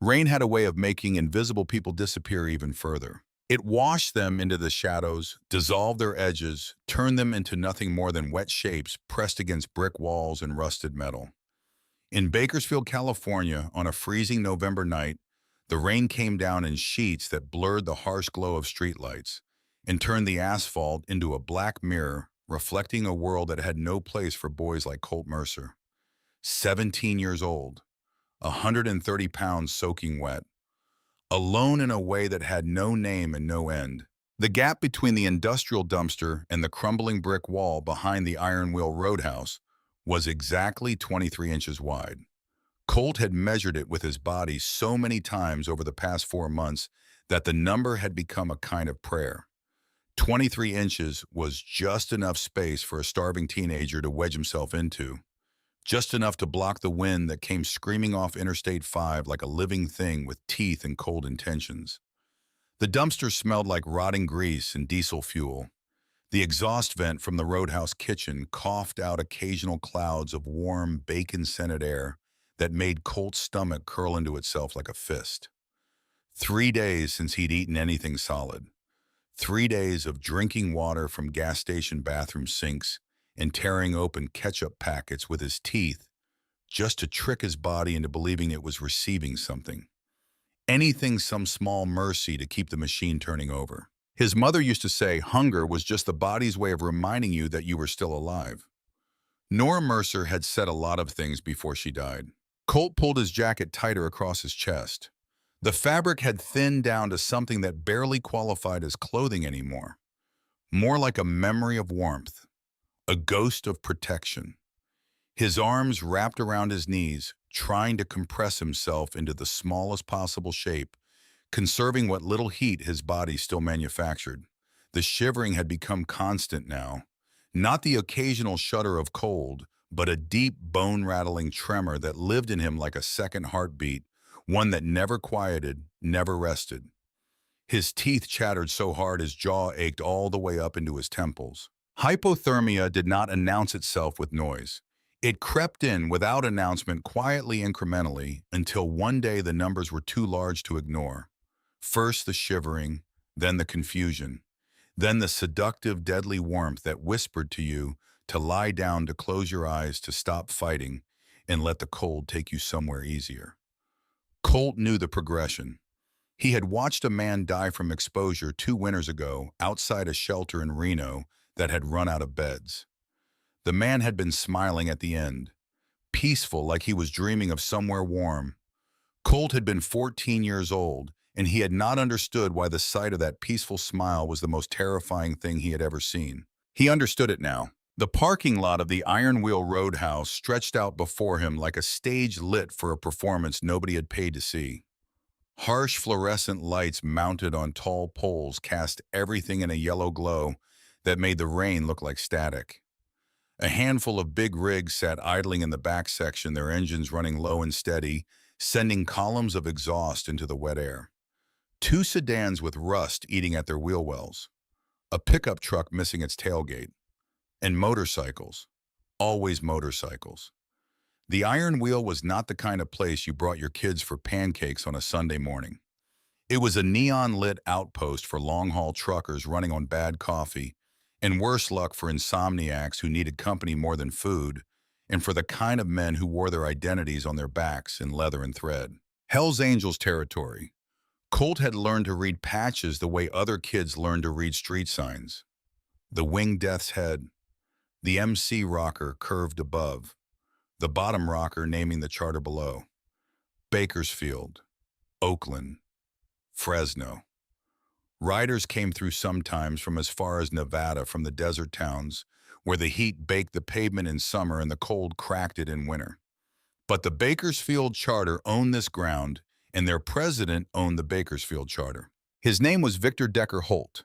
Rain had a way of making invisible people disappear even further. It washed them into the shadows, dissolved their edges, turned them into nothing more than wet shapes pressed against brick walls and rusted metal. In Bakersfield, California, on a freezing November night, the rain came down in sheets that blurred the harsh glow of streetlights and turned the asphalt into a black mirror reflecting a world that had no place for boys like Colt Mercer. 17 years old, 130 pounds soaking wet, alone in a way that had no name and no end. The gap between the industrial dumpster and the crumbling brick wall behind the Iron Wheel Roadhouse was exactly 23 inches wide. Colt had measured it with his body so many times over the past 4 months that the number had become a kind of prayer. 23 inches was just enough space for a starving teenager to wedge himself into, just enough to block the wind that came screaming off Interstate 5 like a living thing with teeth and cold intentions. The dumpster smelled like rotting grease and diesel fuel. The exhaust vent from the Roadhouse kitchen coughed out occasional clouds of warm, bacon-scented air that made Colt's stomach curl into itself like a fist. 3 days since he'd eaten anything solid. 3 days of drinking water from gas station bathroom sinks and tearing open ketchup packets with his teeth just to trick his body into believing it was receiving something. Anything, some small mercy to keep the machine turning over. His mother used to say hunger was just the body's way of reminding you that you were still alive. Nora Mercer had said a lot of things before she died. Colt pulled his jacket tighter across his chest. The fabric had thinned down to something that barely qualified as clothing anymore. More like a memory of warmth, a ghost of protection. His arms wrapped around his knees, trying to compress himself into the smallest possible shape, conserving what little heat his body still manufactured. The shivering had become constant now, not the occasional shudder of cold, but a deep bone-rattling tremor that lived in him like a second heartbeat, one that never quieted, never rested. His teeth chattered so hard his jaw ached all the way up into his temples. Hypothermia did not announce itself with noise. It crept in without announcement, quietly, incrementally, until one day the numbers were too large to ignore. First the shivering, then the confusion, then the seductive, deadly warmth that whispered to you to lie down, to close your eyes, to stop fighting, and let the cold take you somewhere easier. Colt knew the progression. He had watched a man die from exposure 2 winters ago outside a shelter in Reno that had run out of beds. The man had been smiling at the end, peaceful like he was dreaming of somewhere warm. Colt had been 14 years old, and he had not understood why the sight of that peaceful smile was the most terrifying thing he had ever seen. He understood it now. The parking lot of the Iron Wheel Roadhouse stretched out before him like a stage lit for a performance nobody had paid to see. Harsh fluorescent lights mounted on tall poles cast everything in a yellow glow that made the rain look like static. A handful of big rigs sat idling in the back section, their engines running low and steady, sending columns of exhaust into the wet air. 2 sedans with rust eating at their wheel wells. A pickup truck missing its tailgate. And motorcycles. Always motorcycles. The Iron Wheel was not the kind of place you brought your kids for pancakes on a Sunday morning. It was a neon-lit outpost for long-haul truckers running on bad coffee, and worse luck for insomniacs who needed company more than food, and for the kind of men who wore their identities on their backs in leather and thread. Hell's Angels territory. Colt had learned to read patches the way other kids learned to read street signs. The winged death's head. The MC rocker curved above. The bottom rocker naming the charter below. Bakersfield. Oakland. Fresno. Riders came through sometimes from as far as Nevada, from the desert towns, where the heat baked the pavement in summer and the cold cracked it in winter. But the Bakersfield charter owned this ground, and their president owned the Bakersfield charter. His name was Victor Decker Holt.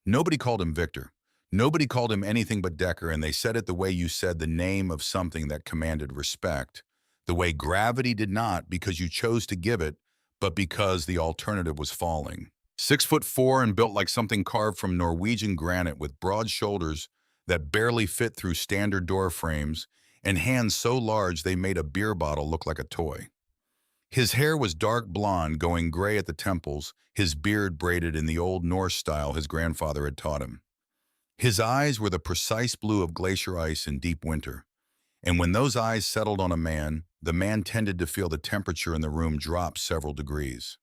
Nobody called him Victor. Nobody called him anything but Decker, and they said it the way you said the name of something that commanded respect, the way gravity did not because you chose to give it, but because the alternative was falling. 6'4" and built like something carved from Norwegian granite, with broad shoulders that barely fit through standard door frames, and hands so large they made a beer bottle look like a toy. His hair was dark blonde, going gray at the temples, his beard braided in the old Norse style his grandfather had taught him. His eyes were the precise blue of glacier ice in deep winter. And when those eyes settled on a man, the man tended to feel the temperature in the room drop several degrees.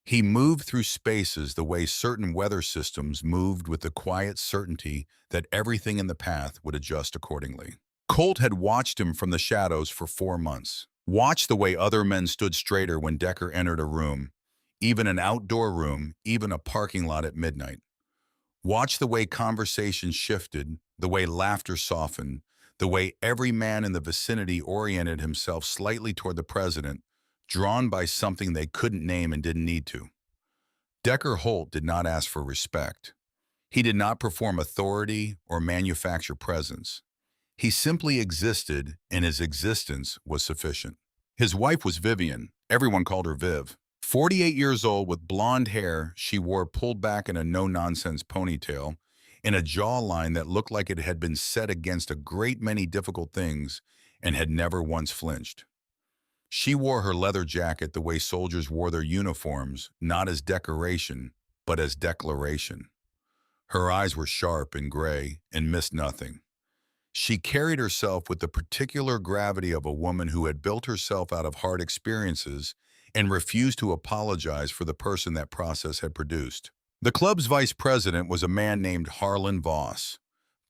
He moved through spaces the way certain weather systems moved, with the quiet certainty that everything in the path would adjust accordingly. Colt had watched him from the shadows for 4 months. Watched the way other men stood straighter when Decker entered a room, even an outdoor room, even a parking lot at midnight. Watch the way conversations shifted, the way laughter softened, the way every man in the vicinity oriented himself slightly toward the president, drawn by something they couldn't name and didn't need to. Decker Holt did not ask for respect. He did not perform authority or manufacture presence. He simply existed, and his existence was sufficient. His wife was Vivian. Everyone called her Viv. 48 years old with blonde hair she wore pulled back in a no-nonsense ponytail, in a jawline that looked like it had been set against a great many difficult things and had never once flinched. She wore her leather jacket the way soldiers wore their uniforms, not as decoration, but as declaration. Her eyes were sharp and gray and missed nothing. She carried herself with the particular gravity of a woman who had built herself out of hard experiences and refused to apologize for the person that process had produced. The club's vice president was a man named Harlan Voss.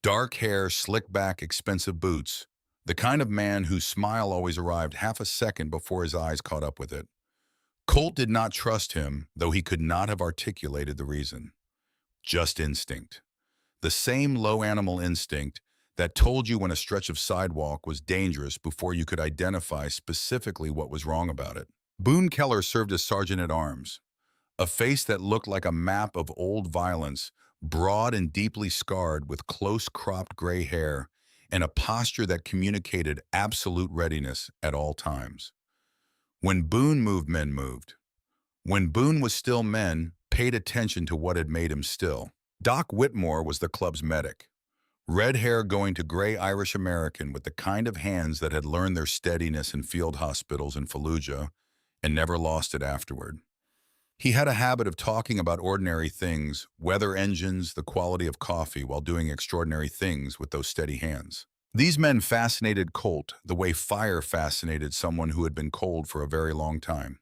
Dark hair, slick back, expensive boots. The kind of man whose smile always arrived half a second before his eyes caught up with it. Colt did not trust him, though he could not have articulated the reason. Just instinct. The same low animal instinct that told you when a stretch of sidewalk was dangerous before you could identify specifically what was wrong about it. Boone Keller served as sergeant-at-arms, a face that looked like a map of old violence, broad and deeply scarred with close-cropped gray hair, and a posture that communicated absolute readiness at all times. When Boone moved, men moved. When Boone was still, men paid attention to what had made him still. Doc Whitmore was the club's medic. Red hair going to gray Irish American with the kind of hands that had learned their steadiness in field hospitals in Fallujah and never lost it afterward. He had a habit of talking about ordinary things, weather engines, the quality of coffee, while doing extraordinary things with those steady hands. These men fascinated Colt the way fire fascinated someone who had been cold for a very long time.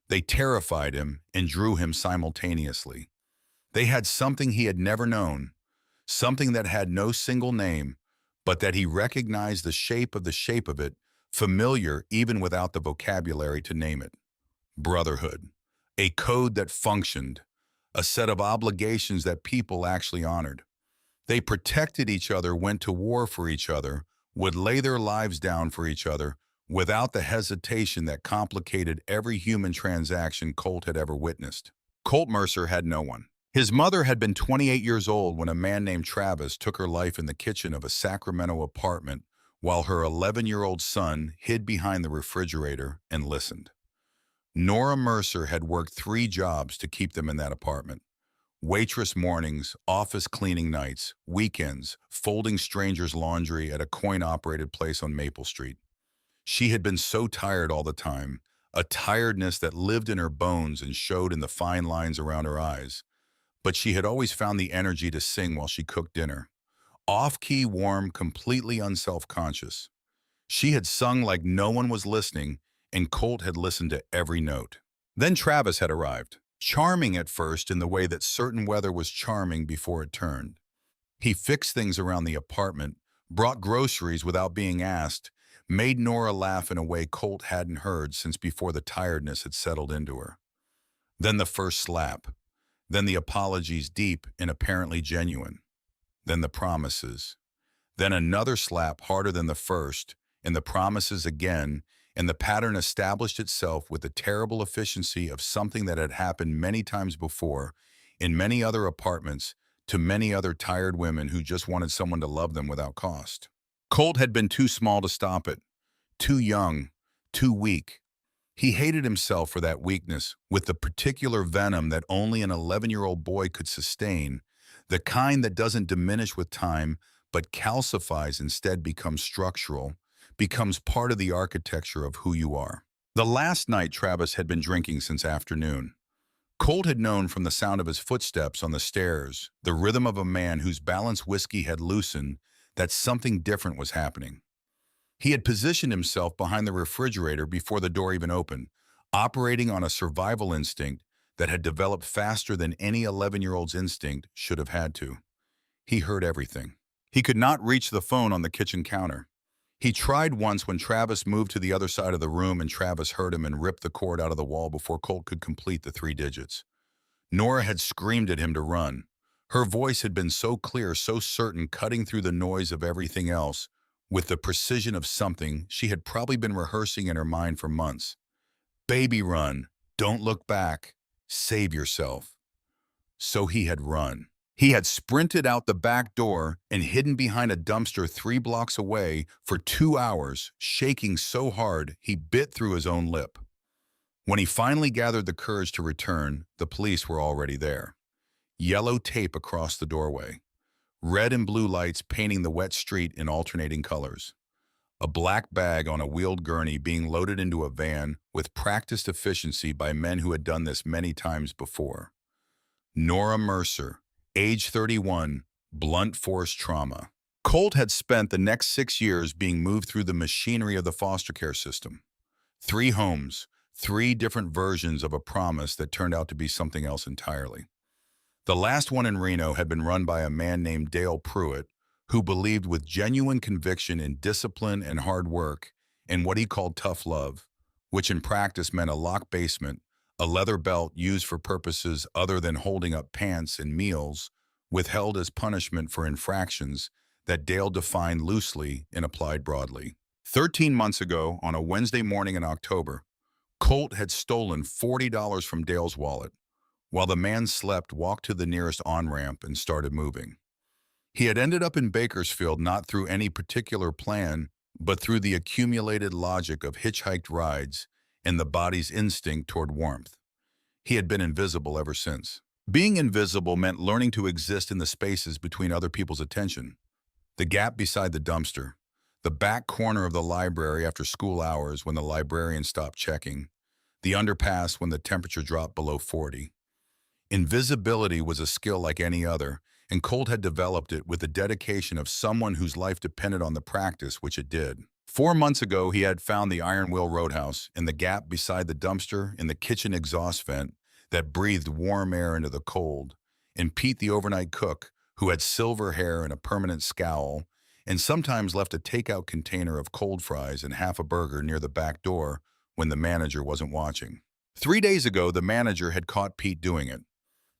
They terrified him and drew him simultaneously. They had something he had never known, something that had no single name, but that he recognized the shape of it, familiar even without the vocabulary to name it. Brotherhood, a code that functioned, a set of obligations that people actually honored. They protected each other, went to war for each other, would lay their lives down for each other, without the hesitation that complicated every human transaction Colt had ever witnessed. Colt Mercer had no one. His mother had been 28 years old when a man named Travis took her life in the kitchen of a Sacramento apartment while her 11-year-old son hid behind the refrigerator and listened. Nora Mercer had worked 3 jobs to keep them in that apartment. Waitress mornings, office cleaning nights, weekends, folding strangers' laundry at a coin-operated place on Maple Street. She had been so tired all the time, a tiredness that lived in her bones and showed in the fine lines around her eyes. But she had always found the energy to sing while she cooked dinner. Off-key, warm, completely unself-conscious. She had sung like no one was listening, and Colt had listened to every note. Then Travis had arrived, charming at first in the way that certain weather was charming before it turned. He fixed things around the apartment, brought groceries without being asked, made Nora laugh in a way Colt hadn't heard since before the tiredness had settled into her. Then the first slap. Then the apologies, deep and apparently genuine. Then the promises. Then another slap harder than the first, and the promises again, and the pattern established itself with the terrible efficiency of something that had happened many times before, in many other apartments, to many other tired women who just wanted someone to love them without cost. Colt had been too small to stop it, too young, too weak. He hated himself for that weakness, with the particular venom that only an 11-year-old boy could sustain, the kind that doesn't diminish with time, but calcifies, instead becomes structural, becomes part of the architecture of who you are. The last night Travis had been drinking since afternoon. Colt had known from the sound of his footsteps on the stairs, the rhythm of a man whose balanced whiskey had loosened, that something different was happening. He had positioned himself behind the refrigerator before the door even opened, operating on a survival instinct that had developed faster than any 11-year-old's instinct should have had to. He heard everything. He could not reach the phone on the kitchen counter. He tried once when Travis moved to the other side of the room and Travis heard him and ripped the cord out of the wall before Colt could complete the 3 digits. Nora had screamed at him to run. Her voice had been so clear, so certain, cutting through the noise of everything else, with the precision of something she had probably been rehearsing in her mind for months. Baby, run. Don't look back. Save yourself. So he had run. He had sprinted out the back door and hidden behind a dumpster 3 blocks away for 2 hours, shaking so hard he bit through his own lip. When he finally gathered the courage to return, the police were already there. Yellow tape across the doorway. Red and blue lights painting the wet street in alternating colors. A black bag on a wheeled gurney being loaded into a van with practiced efficiency by men who had done this many times before. Nora Mercer, age 31, blunt force trauma. Colt had spent the next 6 years being moved through the machinery of the foster care system. 3 homes, 3 different versions of a promise that turned out to be something else entirely. The last one in Reno had been run by a man named Dale Pruitt, who believed with genuine conviction in discipline and hard work and what he called tough love, which in practice meant a locked basement, a leather belt used for purposes other than holding up pants and meals, withheld as punishment for infractions that Dale defined loosely and applied broadly. 13 months ago, on a Wednesday morning in October, Colt had stolen $40 from Dale's wallet. While the man slept, walked to the nearest on-ramp and started moving. He had ended up in Bakersfield not through any particular plan, but through the accumulated logic of hitchhiked rides and the body's instinct toward warmth. He had been invisible ever since. Being invisible meant learning to exist in the spaces between other people's attention. The gap beside the dumpster, the back corner of the library after school hours when the librarian stopped checking, the underpass when the temperature dropped below 40. Invisibility was a skill like any other, and Colt had developed it with the dedication of someone whose life depended on the practice, which it did. 4 months ago, he had found the Iron Wheel Roadhouse in the gap beside the dumpster in the kitchen exhaust vent that breathed warm air into the cold, and Pete, the overnight cook, who had silver hair and a permanent scowl, and sometimes left a takeout container of cold fries and half a burger near the back door when the manager wasn't watching. 3 days ago, the manager had caught Pete doing it.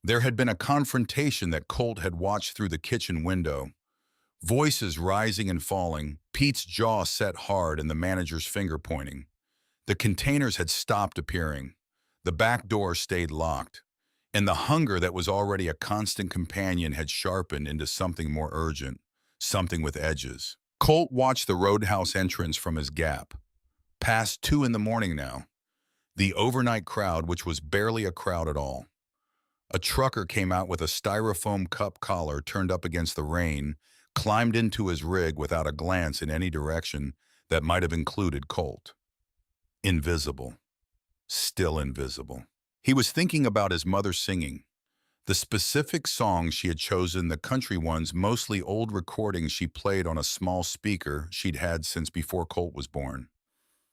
There had been a confrontation that Colt had watched through the kitchen window. Voices rising and falling, Pete's jaw set hard and the manager's finger pointing. The containers had stopped appearing. The back door stayed locked. And the hunger that was already a constant companion had sharpened into something more urgent, something with edges. Colt watched the roadhouse entrance from his gap. Past 2 in the morning now. The overnight crowd, which was barely a crowd at all. A trucker came out with a styrofoam cup collar turned up against the rain, climbed into his rig without a glance in any direction that might have included Colt. Invisible. Still invisible. He was thinking about his mother singing. The specific songs she had chosen, the country ones, mostly old recordings she played on a small speaker she'd had since before Colt was born.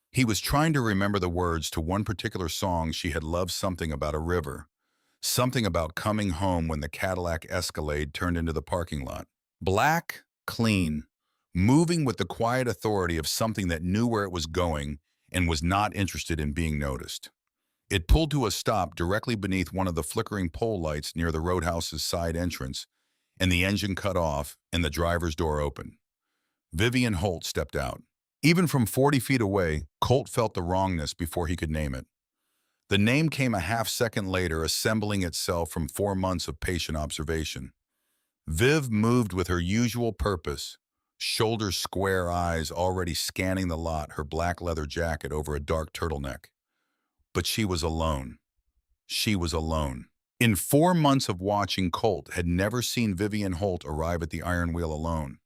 He was trying to remember the words to one particular song she had loved, something about a river. Something about coming home when the Cadillac Escalade turned into the parking lot. Black, clean, moving with the quiet authority of something that knew where it was going and was not interested in being noticed. It pulled to a stop directly beneath one of the flickering pole lights near the roadhouse's side entrance, and the engine cut off and the driver's door opened. Vivian Holt stepped out. Even from 40 feet away, Colt felt the wrongness before he could name it. The name came a half-second later, assembling itself from 4 months of patient observation. Viv moved with her usual purpose, shoulders square, eyes already scanning the lot, her black leather jacket over a dark turtleneck. But she was alone. She was alone. In 4 months of watching, Colt had never seen Vivian Holt arrive at the Iron Wheel alone.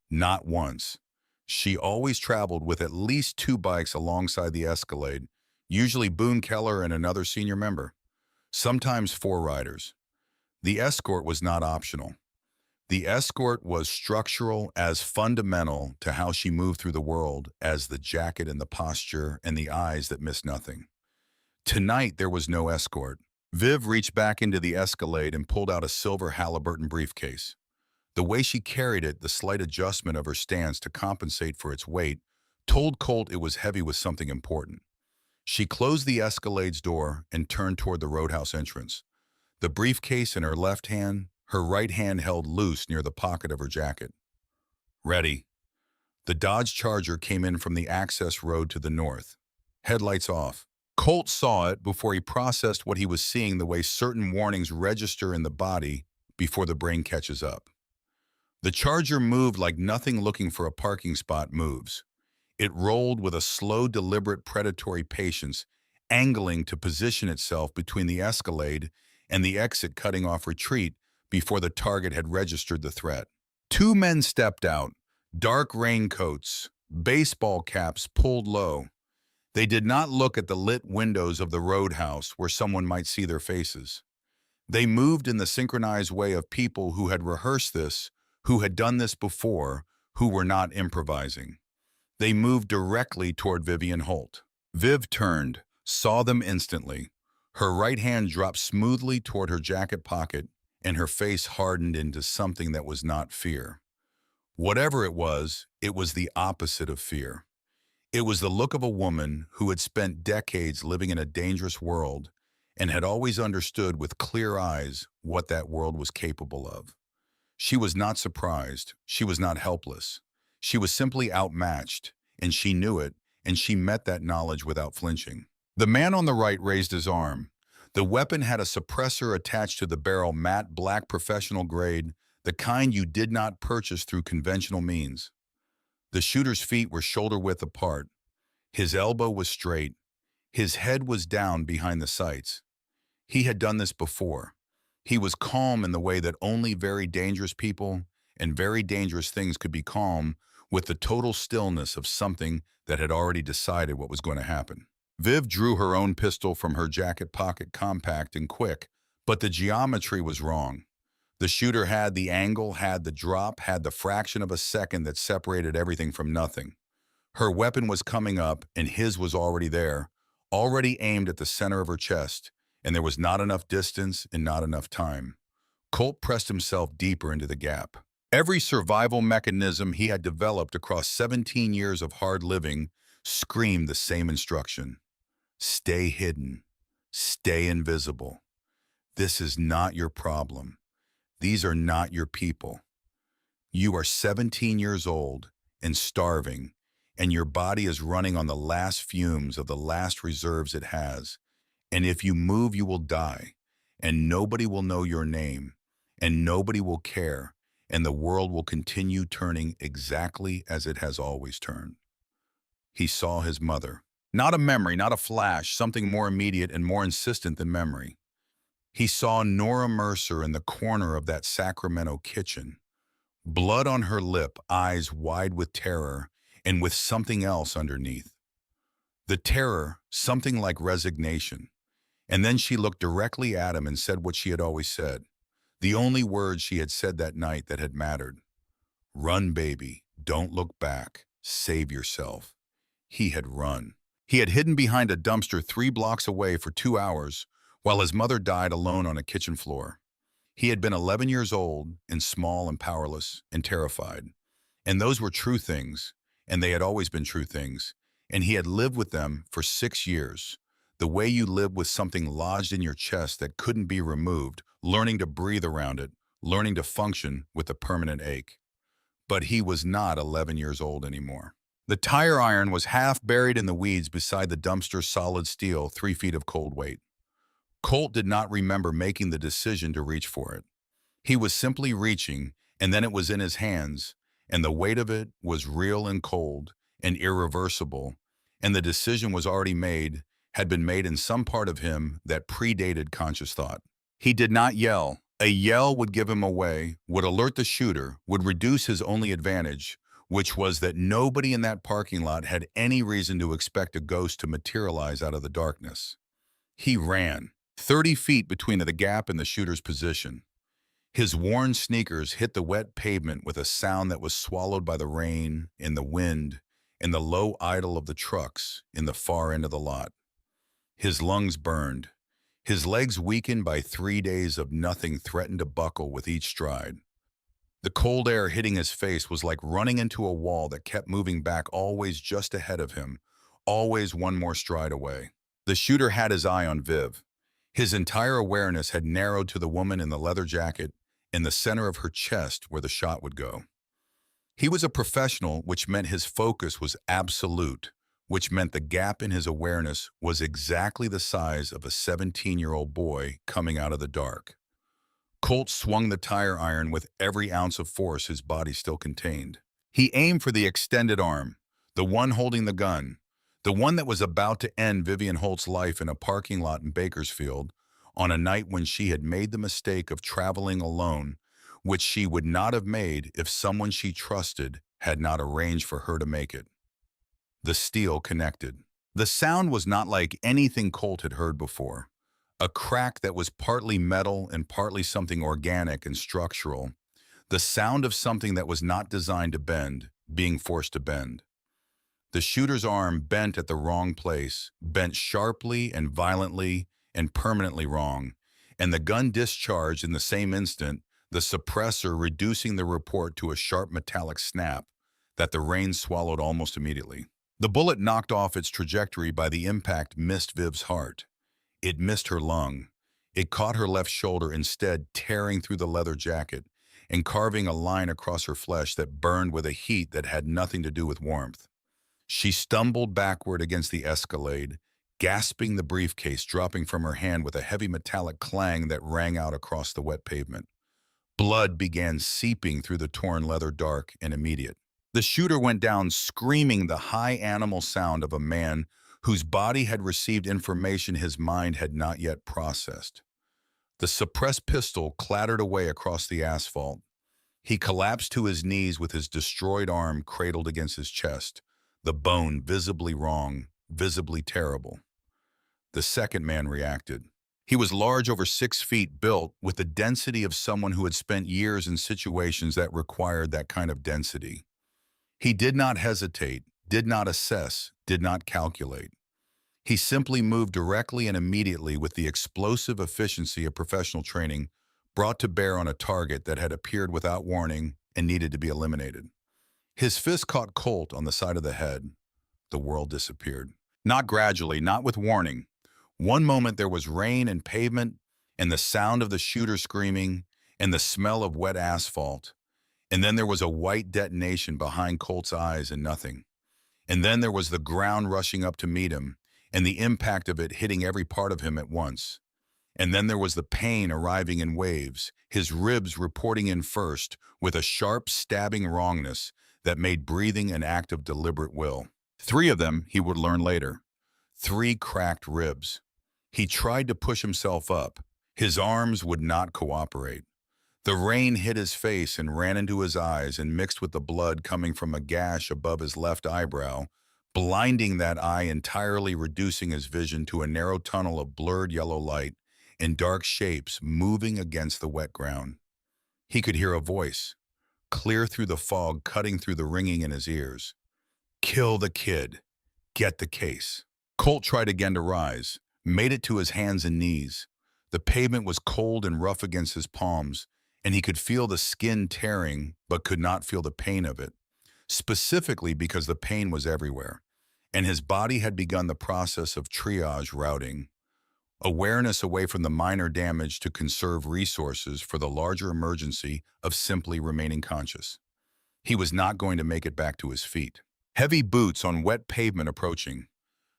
Not once. She always traveled with at least 2 bikes alongside the Escalade, usually Boone Keller and another senior member, sometimes 4 riders. The escort was not optional. The escort was structural, as fundamental to how she moved through the world as the jacket and the posture and the eyes that missed nothing. Tonight, there was no escort. Viv reached back into the Escalade and pulled out a silver Halliburton briefcase. The way she carried it, the slight adjustment of her stance to compensate for its weight, told Colt it was heavy with something important. She closed the Escalade's door and turned toward the roadhouse entrance. The briefcase in her left hand, her right hand held loose near the pocket of her jacket. Ready. The Dodge Charger came in from the access road to the north. Headlights off. Colt saw it before he processed what he was seeing, the way certain warnings register in the body before the brain catches up. The Charger moved like nothing looking for a parking spot moves. It rolled with a slow, deliberate, predatory patience, angling to position itself between the Escalade and the exit, cutting off retreat before the target had registered the threat. 2 men stepped out, dark raincoats, baseball caps pulled low. They did not look at the lit windows of the roadhouse where someone might see their faces. They moved in the synchronized way of people who had rehearsed this, who had done this before, who were not improvising. They moved directly toward Vivian Holt. Viv turned, saw them instantly. Her right hand dropped smoothly toward her jacket pocket, and her face hardened into something that was not fear. Whatever it was the opposite of fear. It was the look of a woman who had spent decades living in a dangerous world and had always understood with clear eyes what that world was capable of. She was not surprised. She was not helpless. She was simply outmatched, and she knew it, and she met that knowledge without flinching. The man on the right raised his arm. The weapon had a suppressor attached to the barrel, matte black, professional grade, the kind you did not purchase through conventional means. The shooter's feet were shoulder-width apart. His elbow was straight. His head was down behind the sights. He had done this before. He was calm in the way that only very dangerous people and very dangerous things could be calm, with the total stillness of something that had already decided what was going to happen. Viv drew her own pistol from her jacket pocket, compact and quick, but the geometry was wrong. The shooter had the angle, had the drop, had the fraction of a second that separated everything from nothing. Her weapon was coming up, and his was already there, already aimed at the center of her chest, and there was not enough distance and not enough time. Colt pressed himself deeper into the gap. Every survival mechanism he had developed across 17 years of hard living screamed the same instruction. Stay hidden. Stay invisible. This is not your problem. These are not your people. You are 17 years old and starving, and your body is running on the last fumes of the last reserves it has. And if you move, you will die, and nobody will know your name, and nobody will care, and the world will continue turning exactly as it has always turned. He saw his mother. Not a memory, not a flash, something more immediate and more insistent than memory. He saw Nora Mercer in the corner of that Sacramento kitchen, blood on her lip, eyes wide with terror, and with something else underneath. The terror, something like resignation. And then she looked directly at him and said what she had always said, the only words she had said that night that had mattered. Run, baby. Don't look back. Save yourself. He had run. He had hidden behind a dumpster 3 blocks away for 2 hours while his mother died alone on a kitchen floor. He had been 11 years old and small and powerless and terrified. And those were true things, and they had always been true things. And he had lived with them for 6 years. The way you live with something lodged in your chest that couldn't be removed, learning to breathe around it, learning to function with a permanent ache. But he was not 11 years old anymore. The tire iron was half buried in the weeds beside the dumpster's solid steel, 3 feet of cold weight. Colt did not remember making the decision to reach for it. He was simply reaching, and then it was in his hands, and the weight of it was real and cold and irreversible, and the decision was already made, had been made in some part of him that predated conscious thought. He did not yell. A yell would give him away, would alert the shooter, would reduce his only advantage, which was that nobody in that parking lot had any reason to expect a ghost to materialize out of the darkness. He ran, 30 feet between the gap and the shooter's position. His worn sneakers hit the wet pavement with a sound that was swallowed by the rain and the wind and the low idle of the trucks in the far end of the lot. His lungs burned. His legs weakened by 3 days of nothing threatened to buckle with each stride. The cold air hitting his face was like running into a wall that kept moving back, always just ahead of him, always one more stride away. The shooter had his eye on Viv. His entire awareness had narrowed to the woman in the leather jacket in the center of her chest where the shot would go. He was a professional, which meant his focus was absolute, which meant the gap in his awareness was exactly the size of a 17-year-old boy coming out of the dark. Colt swung the tire iron with every ounce of force his body still contained. He aimed for the extended arm, the one holding the gun, the one that was about to end Vivian Holt's life in a parking lot in Bakersfield on a night when she had made the mistake of traveling alone, which she would not have made if someone she trusted had not arranged for her to make it. The steel connected. The sound was not like anything Colt had heard before. A crack that was partly metal and partly something organic and structural. The sound of something that was not designed to bend, being forced to bend. The shooter's arm bent at the wrong place, bent sharply and violently and permanently wrong, and the gun discharged in the same instant, the suppressor reducing the report to a sharp metallic snap that the rain swallowed almost immediately. The bullet knocked off its trajectory by the impact missed Viv's heart. It missed her lung. It caught her left shoulder, instead tearing through the leather jacket and carving a line across her flesh that burned with a heat that had nothing to do with warmth. She stumbled backward against the Escalade, gasping, the briefcase dropping from her hand with a heavy metallic clang that rang out across the wet pavement. Blood began seeping through the torn leather, dark and immediate. The shooter went down screaming, the high animal sound of a man whose body had received information his mind had not yet processed. The suppressed pistol clattered away across the asphalt. He collapsed to his knees with his destroyed arm cradled against his chest, the bone visibly wrong, visibly terrible. The second man reacted. He was large, over 6 feet, built with the density of someone who had spent years in situations that required that kind of density. He did not hesitate, did not assess, did not calculate. He simply moved directly and immediately with the explosive efficiency of professional training brought to bear on a target that had appeared without warning and needed to be eliminated. His fist caught Colt on the side of the head. The world disappeared. Not gradually, not with warning. One moment there was rain and pavement and the sound of the shooter screaming and the smell of wet asphalt. And then there was a white detonation behind Colt's eyes and nothing. And then there was the ground rushing up to meet him and the impact of it hitting every part of him at once. And then there was the pain arriving in waves, his ribs reporting in first with a sharp, stabbing wrongness that made breathing an act of deliberate will. 3 of them, he would learn later. 3 cracked ribs. He tried to push himself up. His arms would not cooperate. The rain hit his face and ran into his eyes and mixed with the blood coming from a gash above his left eyebrow, blinding that eye entirely, reducing his vision to a narrow tunnel of blurred yellow light and dark shapes moving against the wet ground. He could hear a voice, clear through the fog, cutting through the ringing in his ears. "Kill the kid. Get the case." Colt tried again to rise, made it to his hands and knees. The pavement was cold and rough against his palms, and he could feel the skin tearing, but could not feel the pain of it, specifically because the pain was everywhere, and his body had begun the process of triage routing, awareness away from the minor damage to conserve resources for the larger emergency of simply remaining conscious. He was not going to make it back to his feet. Heavy boots on wet pavement approaching.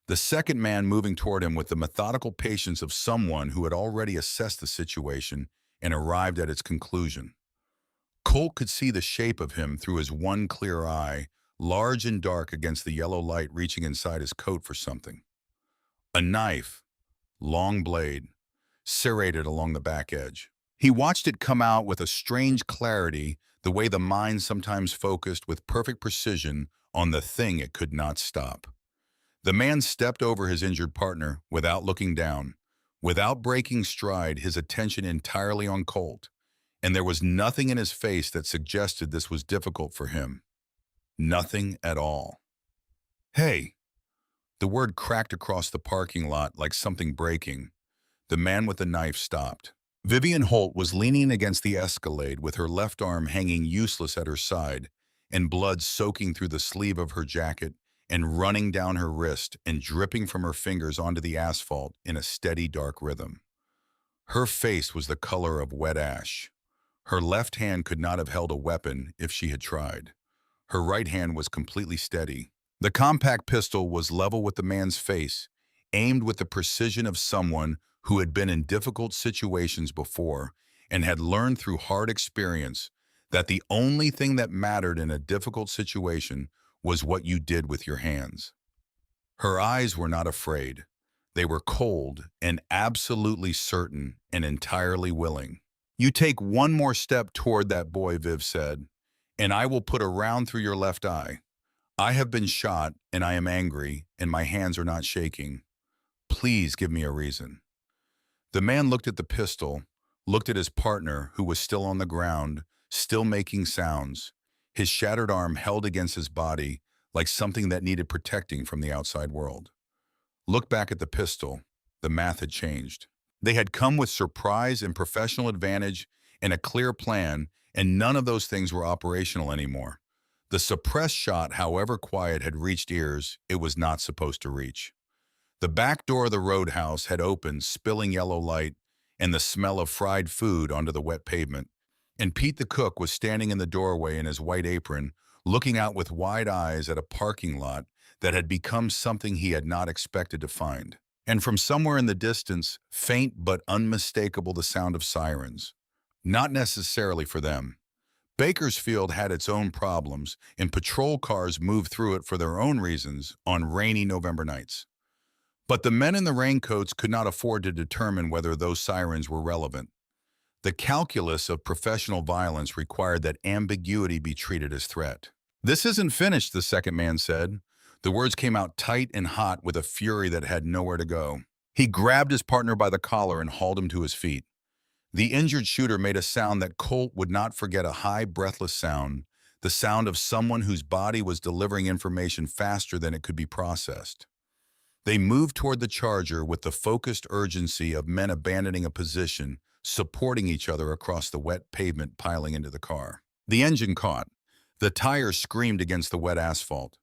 The second man moving toward him with the methodical patience of someone who had already assessed the situation and arrived at its conclusion. Colt could see the shape of him through his one clear eye, large and dark against the yellow light, reaching inside his coat for something. A knife, long blade, serrated along the back edge. He watched it come out with a strange clarity, the way the mind sometimes focused with perfect precision on the thing it could not stop. The man stepped over his injured partner without looking down, without breaking stride, his attention entirely on Colt, and there was nothing in his face that suggested this was difficult for him. Nothing at all. Hey, the word cracked across the parking lot like something breaking. The man with the knife stopped. Vivian Holt was leaning against the Escalade with her left arm hanging useless at her side and blood soaking through the sleeve of her jacket and running down her wrist and dripping from her fingers onto the asphalt in a steady dark rhythm. Her face was the color of wet ash. Her left hand could not have held a weapon if she had tried. Her right hand was completely steady. The compact pistol was level with the man's face, aimed with the precision of someone who had been in difficult situations before and had learned through hard experience that the only thing that mattered in a difficult situation was what you did with your hands. Her eyes were not afraid. They were cold and absolutely certain and entirely willing. You take one more step toward that boy, Viv said, and I will put a round through your left eye. I have been shot and I am angry and my hands are not shaking. Please give me a reason. The man looked at the pistol, looked at his partner who was still on the ground, still making sounds, his shattered arm held against his body like something that needed protecting from the outside world. Looked back at the pistol. The math had changed. They had come with surprise and professional advantage and a clear plan, and none of those things were operational anymore. The suppressed shot, however quiet, had reached ears it was not supposed to reach. The back door of the roadhouse had opened, spilling yellow light and the smell of fried food onto the wet pavement, and Pete the cook was standing in the doorway in his white apron, looking out with wide eyes at a parking lot that had become something he had not expected to find. And from somewhere in the distance, faint but unmistakable, the sound of sirens. Not necessarily for them. Bakersfield had its own problems, and patrol cars moved through it for their own reasons on rainy November nights. But the men in the raincoats could not afford to determine whether those sirens were relevant. The calculus of professional violence required that ambiguity be treated as threat. "This isn't finished," the second man said. The words came out tight and hot with a fury that had nowhere to go. He grabbed his partner by the collar and hauled him to his feet. The injured shooter made a sound that Colt would not forget, a high, breathless sound, the sound of someone whose body was delivering information faster than it could be processed. They moved toward the Charger with the focused urgency of men abandoning a position, supporting each other across the wet pavement, piling into the car. The engine caught. The tires screamed against the wet asphalt.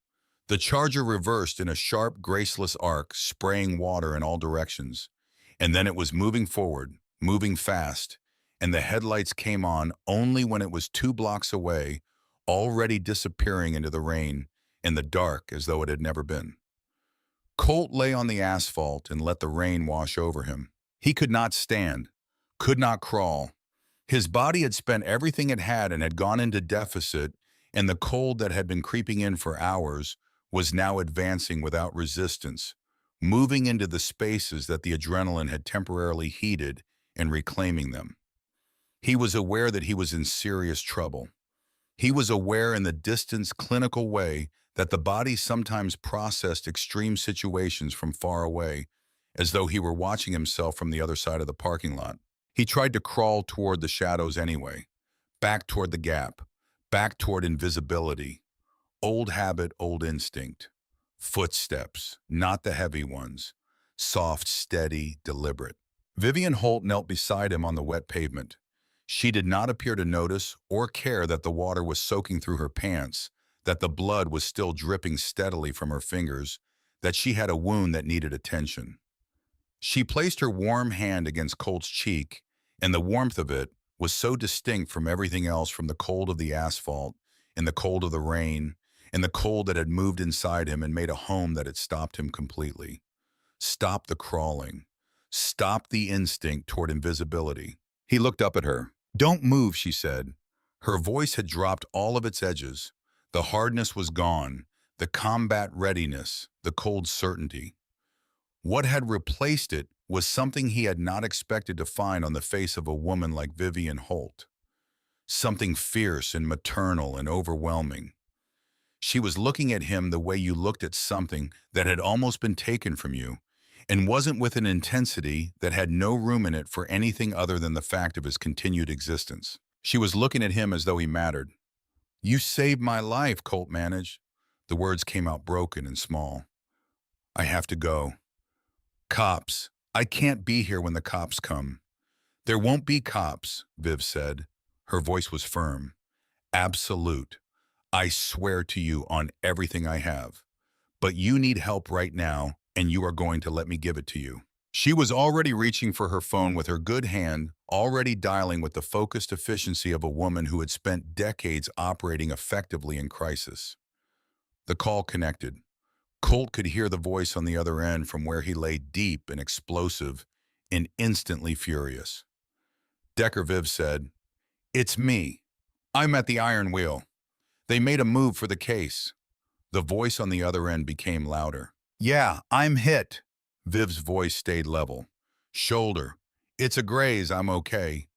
The Charger reversed in a sharp, graceless arc, spraying water in all directions. And then it was moving forward, moving fast, and the headlights came on only when it was 2 blocks away, already disappearing into the rain, in the dark as though it had never been. Colt lay on the asphalt and let the rain wash over him. He could not stand, could not crawl. His body had spent everything it had and had gone into deficit, and the cold that had been creeping in for hours was now advancing without resistance, moving into the spaces that the adrenaline had temporarily heated and reclaiming them. He was aware that he was in serious trouble. He was aware in the distant, clinical way that the body sometimes processed extreme situations from far away, as though he were watching himself from the other side of the parking lot. He tried to crawl toward the shadows anyway, back toward the gap, back toward invisibility. Old habit, old instinct. Footsteps, not the heavy ones. Soft, steady, deliberate. Vivian Holt knelt beside him on the wet pavement. She did not appear to notice or care that the water was soaking through her pants, that the blood was still dripping steadily from her fingers, that she had a wound that needed attention. She placed her warm hand against Colt's cheek, and the warmth of it was so distinct from everything else, from the cold of the asphalt, and the cold of the rain, and the cold that had moved inside him and made a home, that had stopped him completely. Stopped the crawling. Stopped the instinct toward invisibility. He looked up at her. "Don't move," she said. Her voice had dropped all of its edges. The hardness was gone, the combat readiness, the cold certainty. What had replaced it was something he had not expected to find on the face of a woman like Vivian Holt. Something fierce and maternal and overwhelming. She was looking at him the way you looked at something that had almost been taken from you, and wasn't with an intensity that had no room in it for anything other than the fact of his continued existence. She was looking at him as though he mattered. "You saved my life," Colt managed. The words came out broken and small. "I have to go." "Cops. I can't be here when the cops come." "There won't be cops," Viv said. Her voice was firm. "Absolute. I swear to you on everything I have. But you need help right now, and you are going to let me give it to you." She was already reaching for her phone with her good hand, already dialing with the focused efficiency of a woman who had spent decades operating effectively in crisis. The call connected. Colt could hear the voice on the other end from where he lay, deep and explosive and instantly furious. "Decker," Viv said. "It's me. I'm at the Iron Wheel. They made a move for the case." The voice on the other end became louder. "Yeah, I'm hit." Viv's voice stayed level. "Shoulder. It's a graze, I'm okay."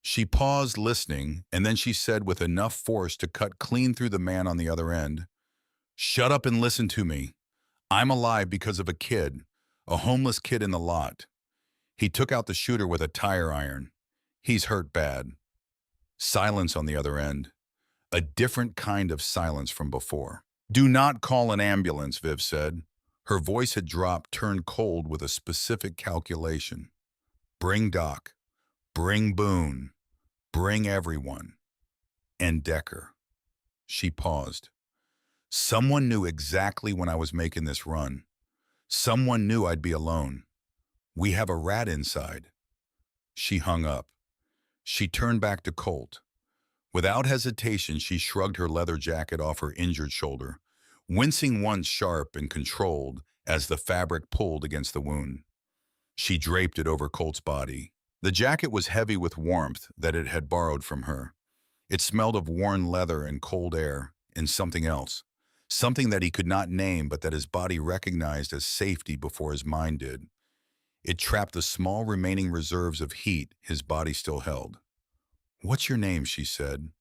She paused, listening, and then she said with enough force to cut clean through the man on the other end, "Shut up and listen to me. I'm alive because of a kid, a homeless kid in the lot. He took out the shooter with a tire iron. He's hurt bad." Silence on the other end. A different kind of silence from before. "Do not call an ambulance," Viv said. Her voice had dropped, turned cold with a specific calculation. "Bring Doc. Bring Boone. Bring everyone. And Decker." She paused. "Someone knew exactly when I was making this run. Someone knew I'd be alone. We have a rat inside." She hung up. She turned back to Colt. Without hesitation, she shrugged her leather jacket off her injured shoulder, wincing once sharp and controlled as the fabric pulled against the wound. She draped it over Colt's body. The jacket was heavy with warmth that it had borrowed from her. It smelled of worn leather and cold air and something else, something that he could not name but that his body recognized as safety before his mind did. It trapped the small remaining reserves of heat his body still held. "What's your name?" she said.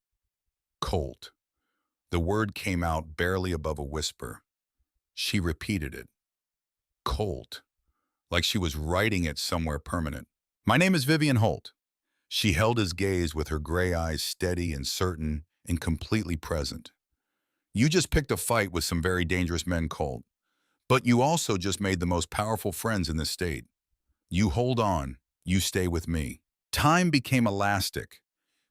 "Colt." The word came out barely above a whisper. She repeated it. Colt. Like she was writing it somewhere permanent. "My name is Vivian Holt." She held his gaze with her gray eyes steady and certain and completely present. "You just picked a fight with some very dangerous men, Colt. But you also just made the most powerful friends in this state. You hold on. You stay with me." Time became elastic.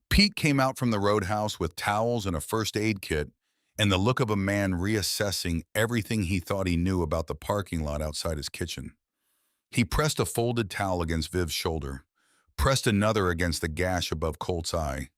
Pete came out from the roadhouse with towels and a first aid kit and the look of a man reassessing everything he thought he knew about the parking lot outside his kitchen. He pressed a folded towel against Viv's shoulder, pressed another against the gash above Colt's eye,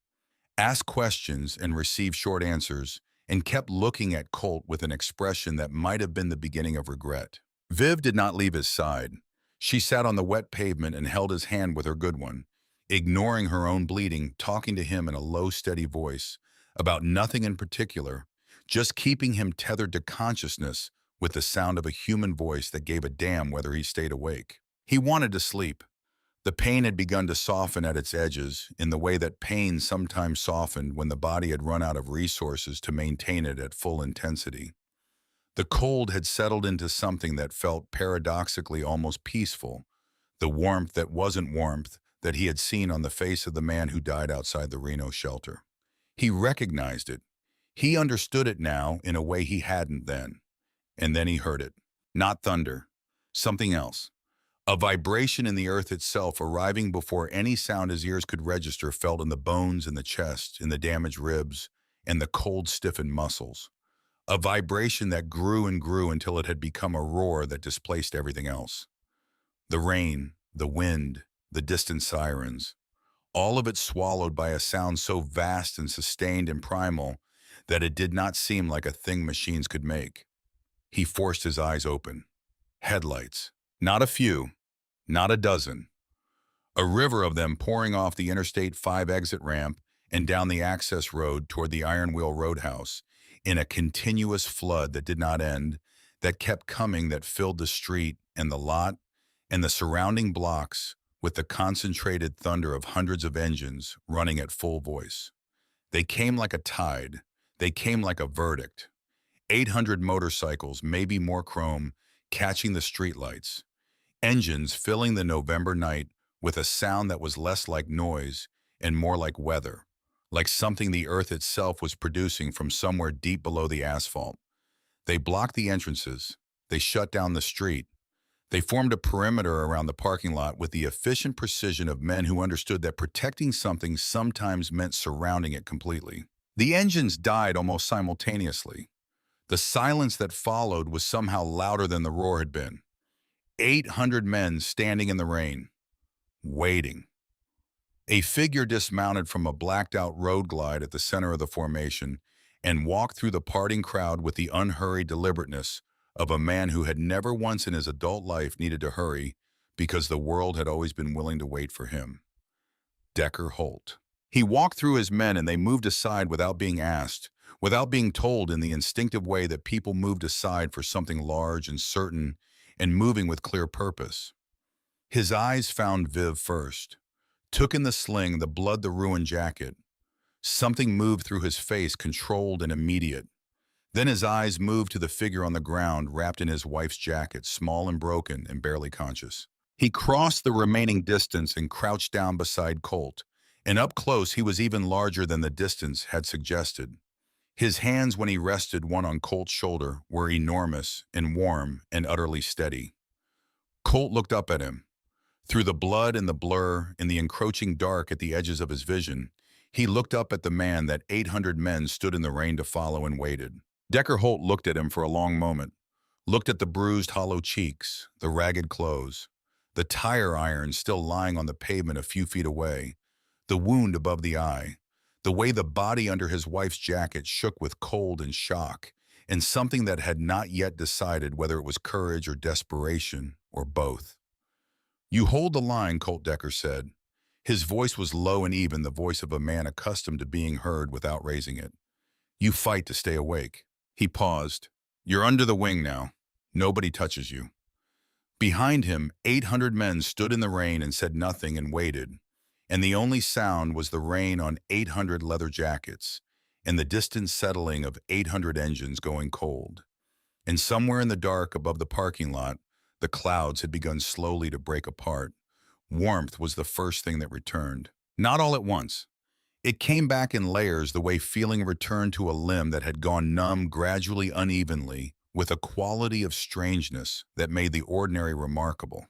asked questions and received short answers, and kept looking at Colt with an expression that might have been the beginning of regret. Viv did not leave his side. She sat on the wet pavement and held his hand with her good one, ignoring her own bleeding, talking to him in a low, steady voice about nothing in particular, just keeping him tethered to consciousness with the sound of a human voice that gave a damn whether he stayed awake. He wanted to sleep. The pain had begun to soften at its edges in the way that pain sometimes softened when the body had run out of resources to maintain it at full intensity. The cold had settled into something that felt paradoxically almost peaceful, the warmth that wasn't warmth that he had seen on the face of the man who died outside the Reno shelter. He recognized it. He understood it now in a way he hadn't then. And then he heard it. Not thunder. Something else. A vibration in the earth itself arriving before any sound his ears could register felt in the bones in the chest, in the damaged ribs, and the cold stiffened muscles. A vibration that grew and grew until it had become a roar that displaced everything else. The rain, the wind, the distant sirens, all of it swallowed by a sound so vast and sustained and primal that it did not seem like a thing machines could make. He forced his eyes open. Headlights. Not a few. Not a dozen. A river of them pouring off the Interstate 5 exit ramp and down the access road toward the Iron Wheel Roadhouse in a continuous flood that did not end, that kept coming, that filled the street and the lot and the surrounding blocks with the concentrated thunder of hundreds of engines running at full voice. They came like a tide. They came like a verdict. 800 motorcycles, maybe more chrome, catching the streetlights. Engines filling the November night with a sound that was less like noise and more like weather, like something the earth itself was producing from somewhere deep below the asphalt. They blocked the entrances. They shut down the street. They formed a perimeter around the parking lot with the efficient precision of men who understood that protecting something sometimes meant surrounding it completely. The engines died almost simultaneously. The silence that followed was somehow louder than the roar had been. 800 men standing in the rain, waiting. A figure dismounted from a blacked-out road glide at the center of the formation and walked through the parting crowd with the unhurried deliberateness of a man who had never once in his adult life needed to hurry because the world had always been willing to wait for him. Decker Holt. He walked through his men and they moved aside without being asked, without being told, in the instinctive way that people moved aside for something large and certain and moving with clear purpose. His eyes found Viv first, took in the sling, the blood, the ruined jacket. Something moved through his face, controlled and immediate. Then his eyes moved to the figure on the ground, wrapped in his wife's jacket, small and broken and barely conscious. He crossed the remaining distance and crouched down beside Colt, and up close he was even larger than the distance had suggested. His hands, when he rested one on Colt's shoulder, were enormous and warm and utterly steady. Colt looked up at him. Through the blood and the blur, in the encroaching dark at the edges of his vision, he looked up at the man that 800 men stood in the rain to follow and waited. Decker Holt looked at him for a long moment, looked at the bruised, hollow cheeks, the ragged clothes, the tire iron still lying on the pavement a few feet away, the wound above the eye, the way the body under his wife's jacket shook with cold and shock, and something that had not yet decided whether it was courage or desperation or both. "You hold the line," Colt Decker said. His voice was low and even, the voice of a man accustomed to being heard without raising it. "You fight to stay awake." He paused. "You're under the wing now. Nobody touches you." Behind him, 800 men stood in the rain and said nothing and waited, and the only sound was the rain on 800 leather jackets and the distant settling of 800 engines going cold. And somewhere in the dark above the parking lot, the clouds had begun slowly to break apart. Warmth was the first thing that returned. Not all at once. It came back in layers, the way feeling returned to a limb that had gone numb, gradually, unevenly, with a quality of strangeness that made the ordinary remarkable.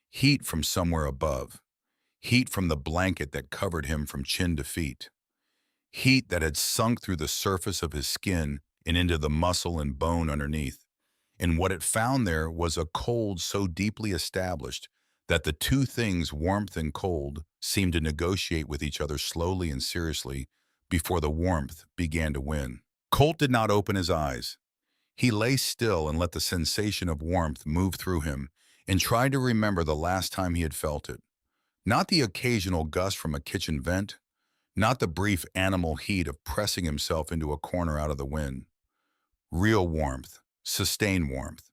Heat from somewhere above. Heat from the blanket that covered him from chin to feet. Heat that had sunk through the surface of his skin and into the muscle and bone underneath. And what it found there was a cold so deeply established that the two things, warmth and cold, seemed to negotiate with each other slowly and seriously before the warmth began to win. Colt did not open his eyes. He lay still and let the sensation of warmth move through him and tried to remember the last time he had felt it. Not the occasional gust from a kitchen vent, not the brief animal heat of pressing himself into a corner out of the wind. Real warmth, sustained warmth.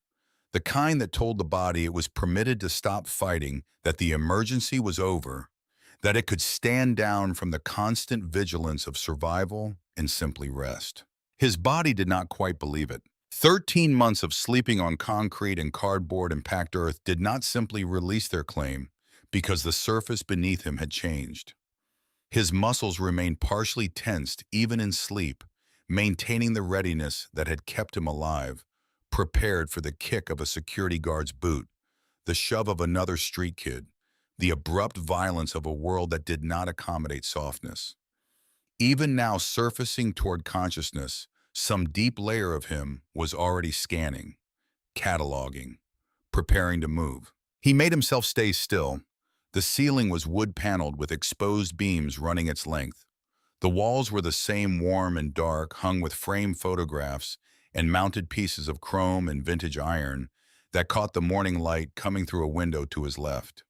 The kind that told the body it was permitted to stop fighting, that the emergency was over, that it could stand down from the constant vigilance of survival and simply rest. His body did not quite believe it. 13 months of sleeping on concrete and cardboard and packed earth did not simply release their claim because the surface beneath him had changed. His muscles remained partially tensed even in sleep, maintaining the readiness that had kept him alive, prepared for the kick of a security guard's boot, the shove of another street kid, the abrupt violence of a world that did not accommodate softness. Even now, surfacing toward consciousness, some deep layer of him was already scanning, cataloging, preparing to move. He made himself stay still. The ceiling was wood-paneled with exposed beams running its length. The walls were the same, warm and dark, hung with framed photographs and mounted pieces of chrome and vintage iron that caught the morning light coming through a window to his left.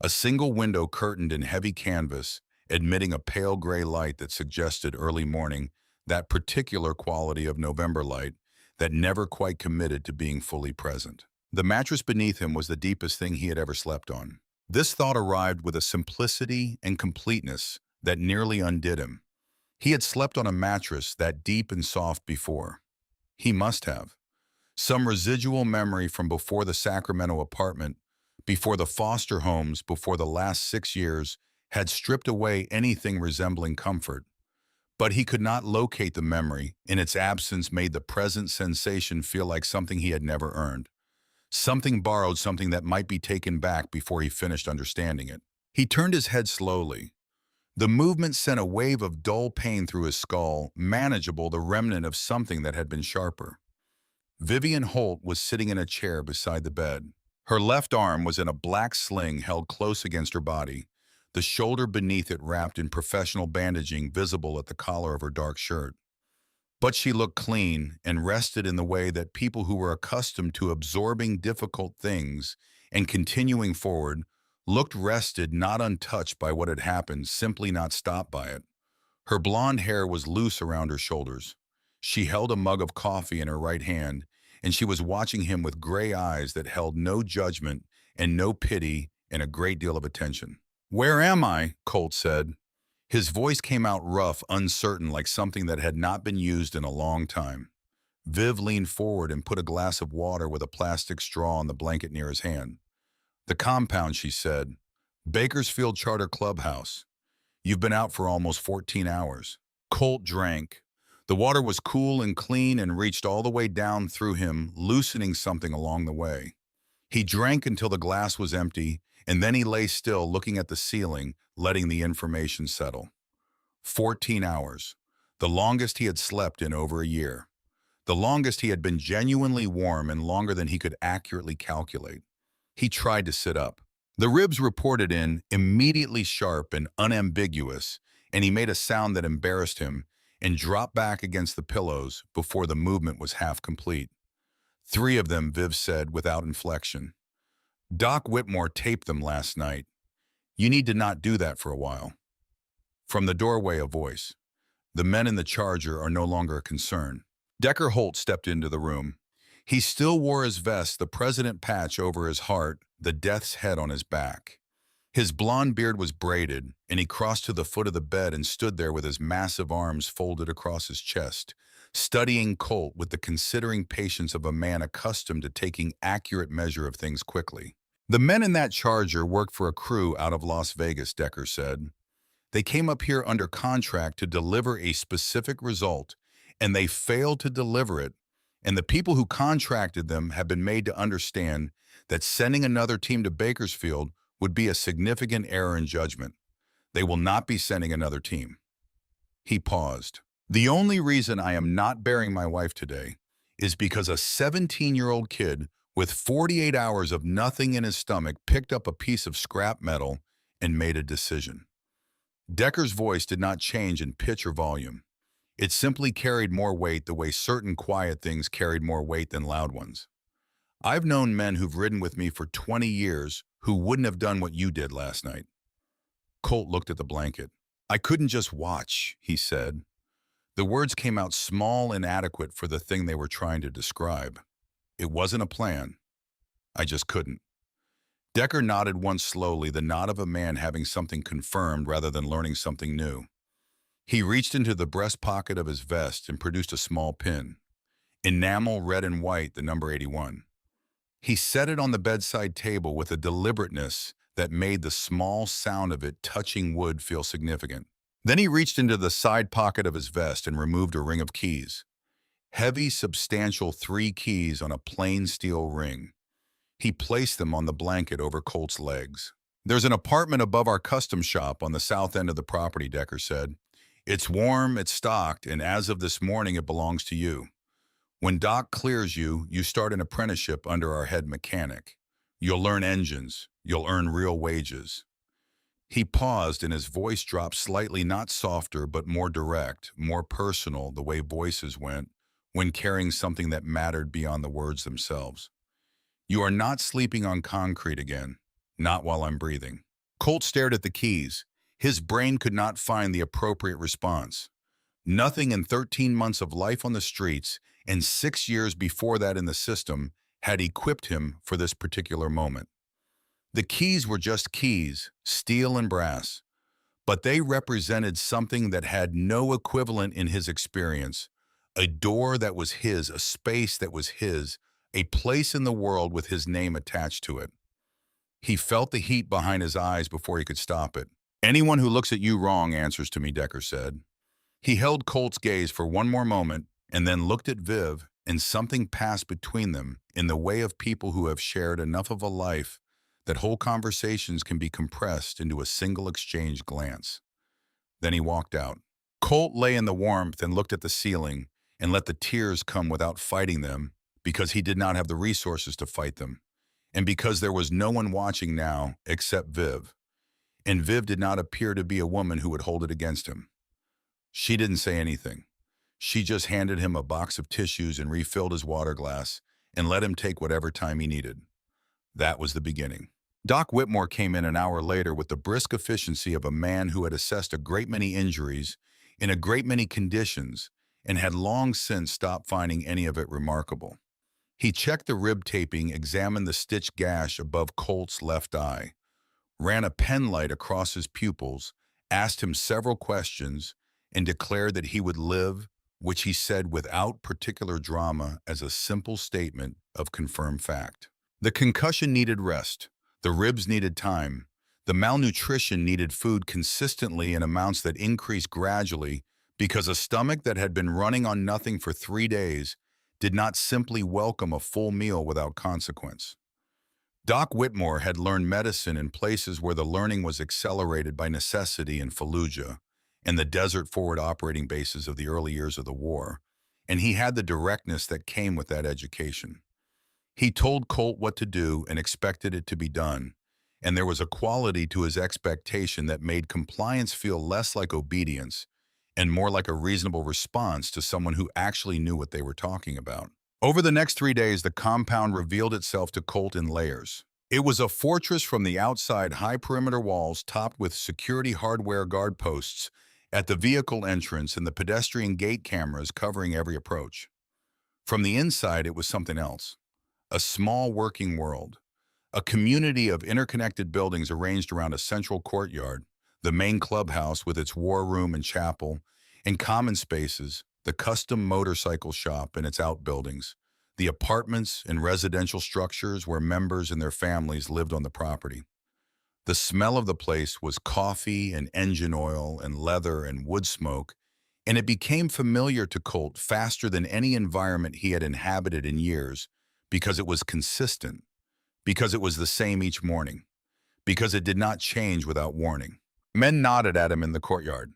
A single window curtained in heavy canvas, admitting a pale gray light that suggested early morning, that particular quality of November light that never quite committed to being fully present. The mattress beneath him was the deepest thing he had ever slept on. This thought arrived with a simplicity and completeness that nearly undid him. He had slept on a mattress that deep and soft before. He must have. Some residual memory from before the Sacramento apartment, before the foster homes, before the last 6 years, had stripped away anything resembling comfort. But he could not locate the memory, and its absence made the present sensation feel like something he had never earned. Something borrowed, something that might be taken back before he finished understanding it. He turned his head slowly. The movement sent a wave of dull pain through his skull, manageable, the remnant of something that had been sharper. Vivian Holt was sitting in a chair beside the bed. Her left arm was in a black sling held close against her body, the shoulder beneath it wrapped in professional bandaging visible at the collar of her dark shirt. But she looked clean and rested in the way that people who were accustomed to absorbing difficult things and continuing forward looked, rested, not untouched by what had happened, simply not stopped by it. Her blonde hair was loose around her shoulders. She held a mug of coffee in her right hand, and she was watching him with gray eyes that held no judgment and no pity and a great deal of attention. "Where am I?" Colt said. His voice came out rough, uncertain, like something that had not been used in a long time. Viv leaned forward and put a glass of water with a plastic straw on the blanket near his hand. "The compound," she said. "Bakersfield Charter Clubhouse. You've been out for almost 14 hours. Colt drank. The water was cool and clean and reached all the way down through him, loosening something along the way. He drank until the glass was empty, and then he lay still, looking at the ceiling, letting the information settle. 14 hours. The longest he had slept in over a year. The longest he had been genuinely warm, and longer than he could accurately calculate. He tried to sit up. The ribs reported in, immediately sharp and unambiguous, and he made a sound that embarrassed him and dropped back against the pillows before the movement was half complete. 3 of them, Viv said without inflection. "Doc Whitmore taped them last night. You need to not do that for a while." From the doorway, a voice. "The men in the Charger are no longer a concern." Decker Holt stepped into the room. He still wore his vest, the president patch over his heart, the death's head on his back. His blonde beard was braided, and he crossed to the foot of the bed and stood there with his massive arms folded across his chest, studying Colt with the considering patience of a man accustomed to taking accurate measure of things quickly. "The men in that Charger worked for a crew out of Las Vegas," Decker said. "They came up here under contract to deliver a specific result, and they failed to deliver it, and the people who contracted them have been made to understand that sending another team to Bakersfield would be a significant error in judgment. They will not be sending another team." He paused. "The only reason I am not burying my wife today is because a 17-year-old kid with 48 hours of nothing in his stomach picked up a piece of scrap metal and made a decision." Decker's voice did not change in pitch or volume. It simply carried more weight the way certain quiet things carried more weight than loud ones. "I've known men who've ridden with me for 20 years who wouldn't have done what you did last night." Colt looked at the blanket. "I couldn't just watch," he said. The words came out small and inadequate for the thing they were trying to describe. "It wasn't a plan. I just couldn't." Decker nodded once slowly, the nod of a man having something confirmed rather than learning something new. He reached into the breast pocket of his vest and produced a small pin. Enamel, red and white, the number 81. He set it on the bedside table with a deliberateness that made the small sound of it touching wood feel significant. Then he reached into the side pocket of his vest and removed a ring of keys. Heavy, substantial 3 keys on a plain steel ring. He placed them on the blanket over Colt's legs. "There's an apartment above our custom shop on the south end of the property," Decker said. "It's warm, it's stocked, and as of this morning it belongs to you. When Doc clears you, you start an apprenticeship under our head mechanic. You'll learn engines. You'll earn real wages." He paused and his voice dropped slightly, not softer, but more direct, more personal, the way voices went when carrying something that mattered beyond the words themselves. "You are not sleeping on concrete again. Not while I'm breathing." Colt stared at the keys. His brain could not find the appropriate response. Nothing in 13 months of life on the streets and 6 years before that in the system had equipped him for this particular moment. The keys were just keys, steel and brass, but they represented something that had no equivalent in his experience. A door that was his, a space that was his, a place in the world with his name attached to it. He felt the heat behind his eyes before he could stop it. "Anyone who looks at you wrong answers to me," Decker said. He held Colt's gaze for one more moment and then looked at Viv, and something passed between them in the way of people who have shared enough of a life that whole conversations can be compressed into a single exchanged glance. Then he walked out. Colt lay in the warmth and looked at the ceiling and let the tears come without fighting them because he did not have the resources to fight them, and because there was no one watching now except Viv. And Viv did not appear to be a woman who would hold it against him. She didn't say anything. She just handed him a box of tissues and refilled his water glass and let him take whatever time he needed. That was the beginning. Doc Whitmore came in an hour later with the brisk efficiency of a man who had assessed a great many injuries in a great many conditions and had long since stopped finding any of it remarkable. He checked the rib taping, examined the stitched gash above Colt's left eye, ran a penlight across his pupils, asked him several questions, and declared that he would live, which he said without particular drama as a simple statement of confirmed fact. The concussion needed rest. The ribs needed time. The malnutrition needed food consistently in amounts that increased gradually because a stomach that had been running on nothing for 3 days did not simply welcome a full meal without consequence. Doc Whitmore had learned medicine in places where the learning was accelerated by necessity in Fallujah and the desert forward operating bases of the early years of the war, and he had the directness that came with that education. He told Colt what to do and expected it to be done, and there was a quality to his expectation that made compliance feel less like obedience and more like a reasonable response to someone who actually knew what they were talking about. Over the next 3 days, the compound revealed itself to Colt in layers. It was a fortress from the outside, high perimeter walls topped with security hardware guard posts at the vehicle entrance and the pedestrian gate cameras covering every approach. From the inside, it was something else. A small working world. A community of interconnected buildings arranged around a central courtyard, the main clubhouse with its war room and chapel, and common spaces, the custom motorcycle shop and its outbuildings, the apartments and residential structures where members and their families lived on the property. The smell of the place was coffee and engine oil and leather and wood smoke, and it became familiar to Colt faster than any environment he had inhabited in years because it was consistent, because it was the same each morning, because it did not change without warning. Men nodded at him in the courtyard.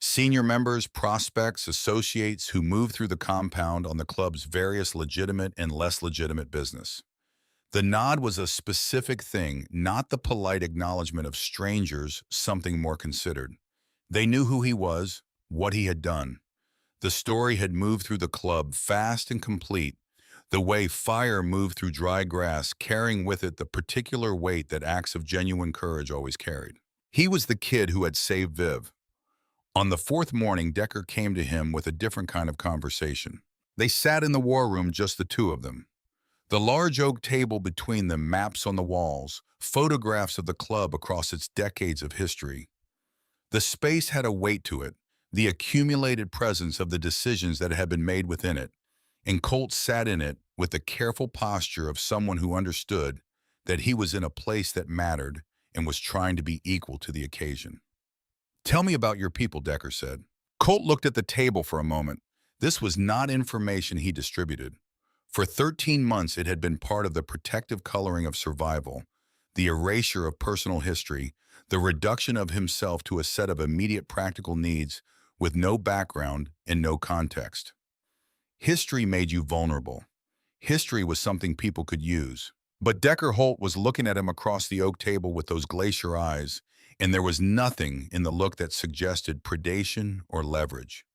Senior members, prospects, associates who moved through the compound on the club's various legitimate and less legitimate business. The nod was a specific thing, not the polite acknowledgement of strangers, something more considered. They knew who he was, what he had done. The story had moved through the club fast and complete, the way fire moved through dry grass, carrying with it the particular weight that acts of genuine courage always carried. He was the kid who had saved Viv. On the fourth morning, Decker came to him with a different kind of conversation. They sat in the war room, just the two of them. The large oak table between them, maps on the walls, photographs of the club across its decades of history. The space had a weight to it, the accumulated presence of the decisions that had been made within it, and Colt sat in it with the careful posture of someone who understood that he was in a place that mattered and was trying to be equal to the occasion. "Tell me about your people," Decker said. Colt looked at the table for a moment. This was not information he distributed. For 13 months, it had been part of the protective coloring of survival, the erasure of personal history, the reduction of himself to a set of immediate practical needs with no background and no context. History made you vulnerable. History was something people could use. But Decker Holt was looking at him across the oak table with those glacier eyes, and there was nothing in the look that suggested predation or leverage.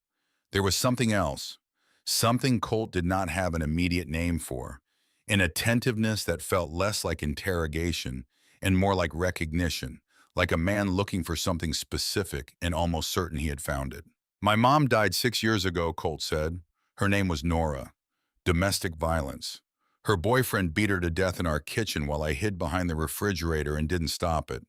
There was something else, something Colt did not have an immediate name for, an attentiveness that felt less like interrogation and more like recognition, like a man looking for something specific and almost certain he had found it. "My mom died 6 years ago," Colt said. "Her name was Nora. Domestic violence. Her boyfriend beat her to death in our kitchen while I hid behind the refrigerator and didn't stop it.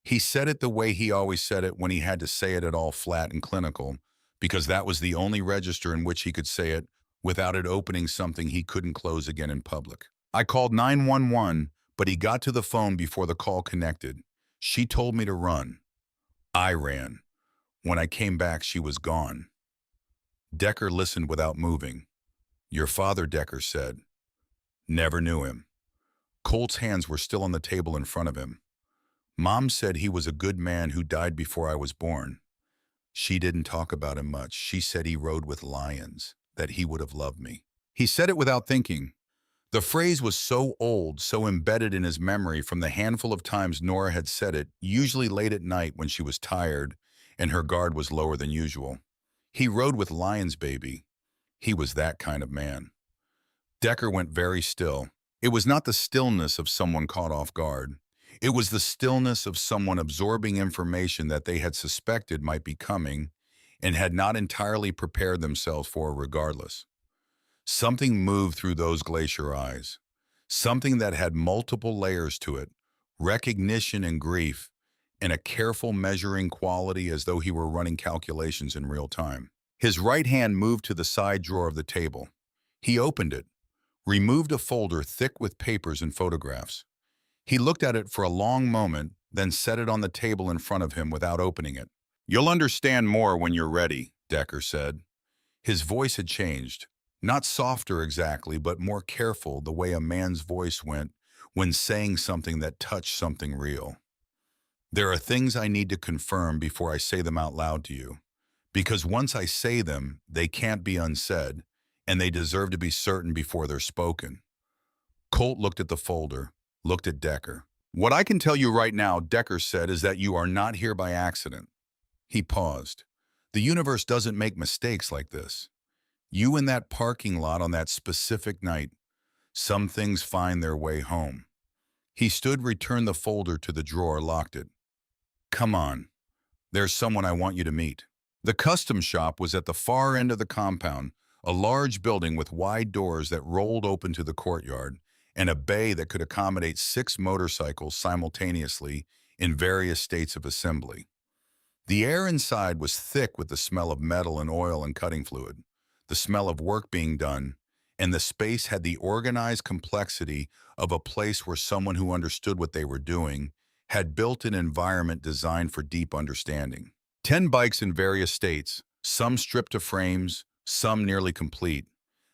He said it the way he always said it when he had to say it at all flat and clinical, because that was the only register in which he could say it without it opening something he couldn't close again in public. I called 911, but he got to the phone before the call connected. She told me to run. I ran. When I came back, she was gone. Decker listened without moving. Your father, Decker said. Never knew him. Colt's hands were still on the table in front of him. Mom said he was a good man who died before I was born. She didn't talk about him much. She said he rode with lions, that he would have loved me. He said it without thinking. The phrase was so old, so embedded in his memory from the handful of times Nora had said it, usually late at night when she was tired and her guard was lower than usual. He rode with lions, baby. He was that kind of man. Decker went very still. It was not the stillness of someone caught off guard. It was the stillness of someone absorbing information that they had suspected might be coming and had not entirely prepared themselves for regardless. Something moved through those glacier eyes. Something that had multiple layers to it, recognition and grief, and a careful measuring quality as though he were running calculations in real time. His right hand moved to the side drawer of the table. He opened it, removed a folder thick with papers and photographs. He looked at it for a long moment, then set it on the table in front of him without opening it. You'll understand more when you're ready, Decker said. His voice had changed. Not softer exactly, but more careful, the way a man's voice went when saying something that touched something real. There are things I need to confirm before I say them out loud to you. Because once I say them, they can't be unsaid, and they deserve to be certain before they're spoken. Colt looked at the folder, looked at Decker. What I can tell you right now, Decker said, is that you are not here by accident. He paused. The universe doesn't make mistakes like this. You in that parking lot on that specific night, some things find their way home. He stood, returned the folder to the drawer, locked it. Come on. There's someone I want you to meet. The custom shop was at the far end of the compound, a large building with wide doors that rolled open to the courtyard, and a bay that could accommodate 6 motorcycles simultaneously in various states of assembly. The air inside was thick with the smell of metal and oil and cutting fluid, the smell of work being done, and the space had the organized complexity of a place where someone who understood what they were doing had built an environment designed for deep understanding. 10 bikes in various states, some stripped to frames, some nearly complete.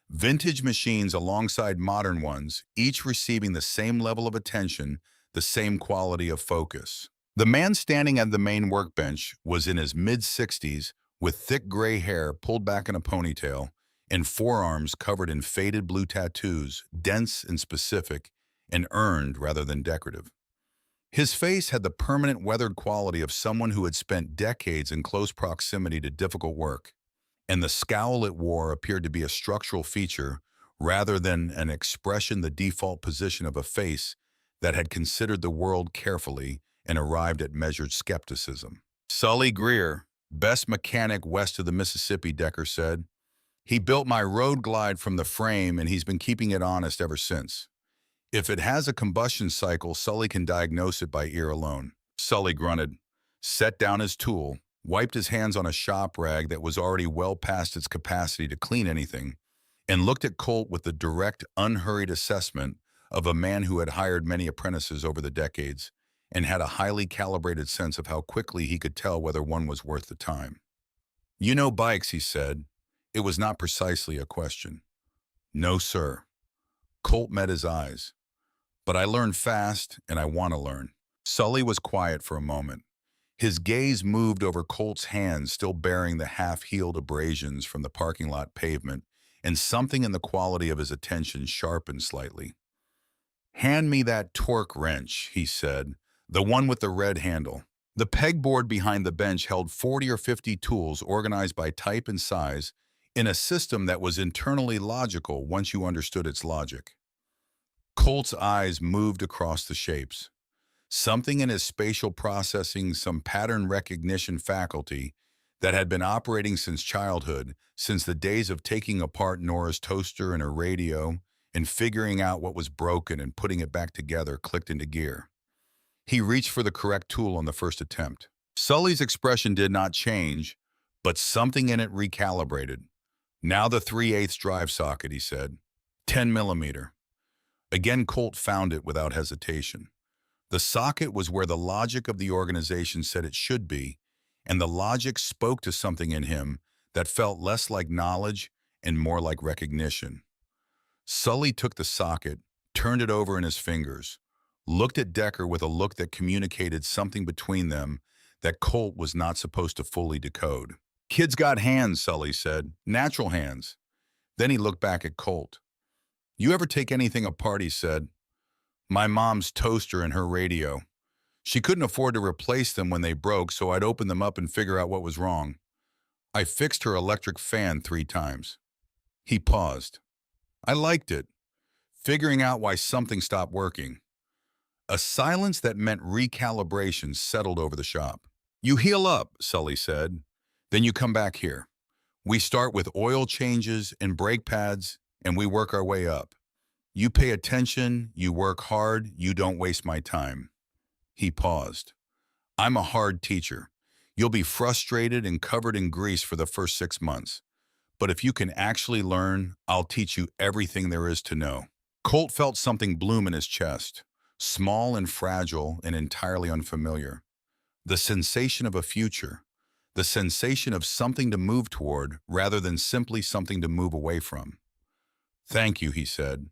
Vintage machines alongside modern ones, each receiving the same level of attention, the same quality of focus. The man standing at the main workbench was in his mid-60s with thick gray hair pulled back in a ponytail and forearms covered in faded blue tattoos, dense and specific, and earned rather than decorative. His face had the permanent weathered quality of someone who had spent decades in close proximity to difficult work, and the scowl it wore appeared to be a structural feature rather than an expression, the default position of a face that had considered the world carefully and arrived at measured skepticism. Sully Greer, best mechanic west of the Mississippi, Decker said. He built my road glide from the frame and he's been keeping it honest ever since. If it has a combustion cycle, Sully can diagnose it by ear alone. Sully grunted, set down his tool, wiped his hands on a shop rag that was already well past its capacity to clean anything, and looked at Colt with the direct, unhurried assessment of a man who had hired many apprentices over the decades and had a highly calibrated sense of how quickly he could tell whether one was worth the time. You know bikes, he said. It was not precisely a question. No, sir. Colt met his eyes. But I learn fast, and I want to learn. Sully was quiet for a moment. His gaze moved over Colt's hands, still bearing the half-healed abrasions from the parking lot pavement, and something in the quality of his attention sharpened slightly. Hand me that torque wrench, he said, the one with the red handle. The pegboard behind the bench held 40 or 50 tools organized by type and size in a system that was internally logical once you understood its logic. Colt's eyes moved across the shapes. Something in his spatial processing, some pattern recognition faculty that had been operating since childhood, since the days of taking apart Nora's toaster and her radio and figuring out what was broken and putting it back together clicked into gear. He reached for the correct tool on the first attempt. Sully's expression did not change, but something in it recalibrated. Now the 3/8 drive socket, he said. 10 millimeter. Again, Colt found it without hesitation. The socket was where the logic of the organization said it should be, and the logic spoke to something in him that felt less like knowledge and more like recognition. Sully took the socket, turned it over in his fingers, looked at Decker with a look that communicated something between them that Colt was not supposed to fully decode. "Kid's got hands," Sully said. "Natural hands." Then he looked back at Colt. "You ever take anything apart?" he said. "My mom's toaster and her radio. She couldn't afford to replace them when they broke, so I'd open them up and figure out what was wrong. I fixed her electric fan 3 times. He paused. "I liked it. Figuring out why something stopped working." A silence that meant recalibration settled over the shop. "You heal up," Sully said. "Then you come back here. We start with oil changes and brake pads, and we work our way up. You pay attention, you work hard, you don't waste my time." He paused. "I'm a hard teacher. You'll be frustrated and covered in grease for the first 6 months. But if you can actually learn, I'll teach you everything there is to know." Colt felt something bloom in his chest, small and fragile and entirely unfamiliar. The sensation of a future, the sensation of something to move toward rather than simply something to move away from. "Thank you," he said.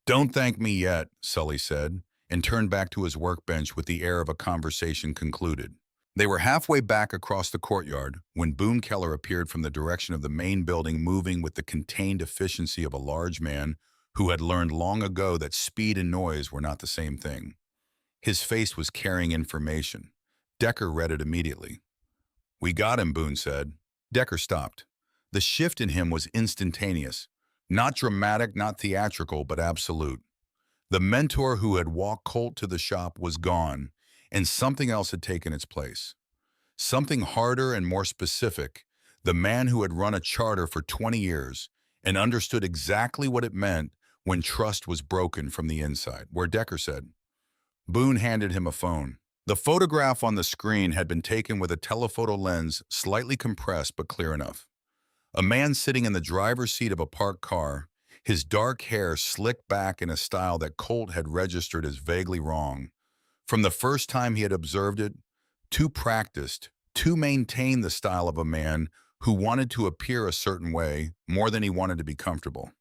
"Don't thank me yet," Sully said, and turned back to his workbench with the air of a conversation concluded. They were halfway back across the courtyard when Boone Keller appeared from the direction of the main building, moving with the contained efficiency of a large man who had learned long ago that speed and noise were not the same thing. His face was carrying information. Decker read it immediately. "We got him," Boone said. Decker stopped. The shift in him was instantaneous. Not dramatic, not theatrical, but absolute. The mentor who had walked Colt to the shop was gone, and something else had taken its place. Something harder and more specific, the man who had run a charter for 20 years and understood exactly what it meant when trust was broken from the inside. "Where Decker said." Boone handed him a phone. The photograph on the screen had been taken with a telephoto lens slightly compressed but clear enough. A man sitting in the driver's seat of a parked car, his dark hair slicked back in a style that Colt had registered as vaguely wrong. From the first time he had observed it, too practiced, too maintained the style of a man who wanted to appear a certain way more than he wanted to be comfortable.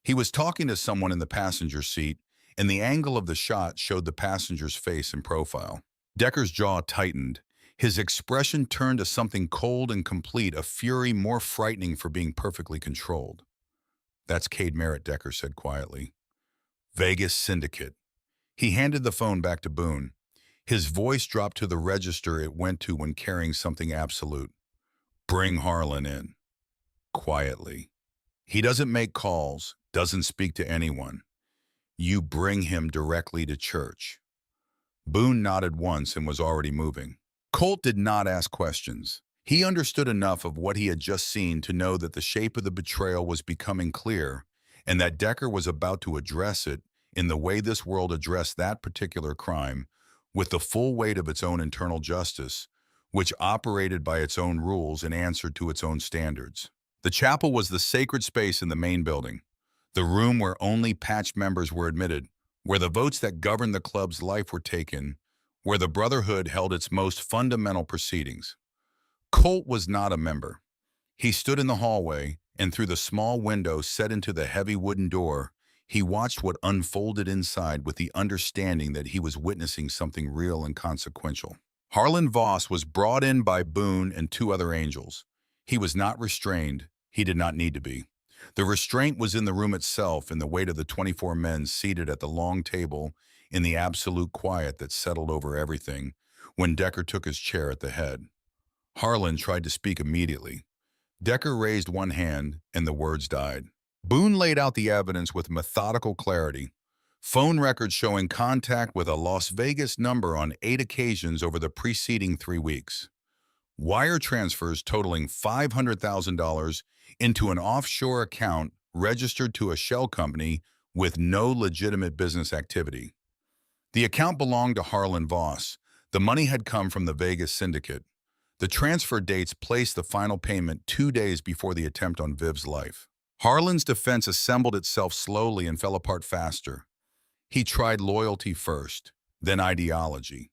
He was talking to someone in the passenger seat, and the angle of the shot showed the passenger's face in profile. Decker's jaw tightened. His expression turned to something cold and complete, a fury more frightening for being perfectly controlled. "That's Cade Merritt," Decker said quietly. "Vegas Syndicate." He handed the phone back to Boone. His voice dropped to the register it went to when carrying something absolute. "Bring Harlan in." Quietly. "He doesn't make calls, doesn't speak to anyone. You bring him directly to church." Boone nodded once and was already moving. Colt did not ask questions. He understood enough of what he had just seen to know that the shape of the betrayal was becoming clear and that Decker was about to address it in the way this world addressed that particular crime, with the full weight of its own internal justice, which operated by its own rules and answered to its own standards. The chapel was the sacred space in the main building, the room where only patch members were admitted, where the votes that governed the club's life were taken, where the brotherhood held its most fundamental proceedings. Colt was not a member. He stood in the hallway, and through the small window set into the heavy wooden door, he watched what unfolded inside with the understanding that he was witnessing something real and consequential. Harlan Voss was brought in by Boone and 2 other angels. He was not restrained. He did not need to be. The restraint was in the room itself, in the weight of the 24 men seated at the long table, in the absolute quiet that settled over everything when Decker took his chair at the head. Harlan tried to speak immediately. Decker raised one hand, and the words died. Boone laid out the evidence with methodical clarity. Phone records showing contact with a Las Vegas number on 8 occasions over the preceding 3 weeks. Wire transfers totaling $500,000 into an offshore account registered to a shell company with no legitimate business activity. The account belonged to Harlan Voss. The money had come from the Vegas syndicate. The transfer dates placed the final payment 2 days before the attempt on Viv's life. Harlan's defense assembled itself slowly and fell apart faster. He tried loyalty first, then ideology.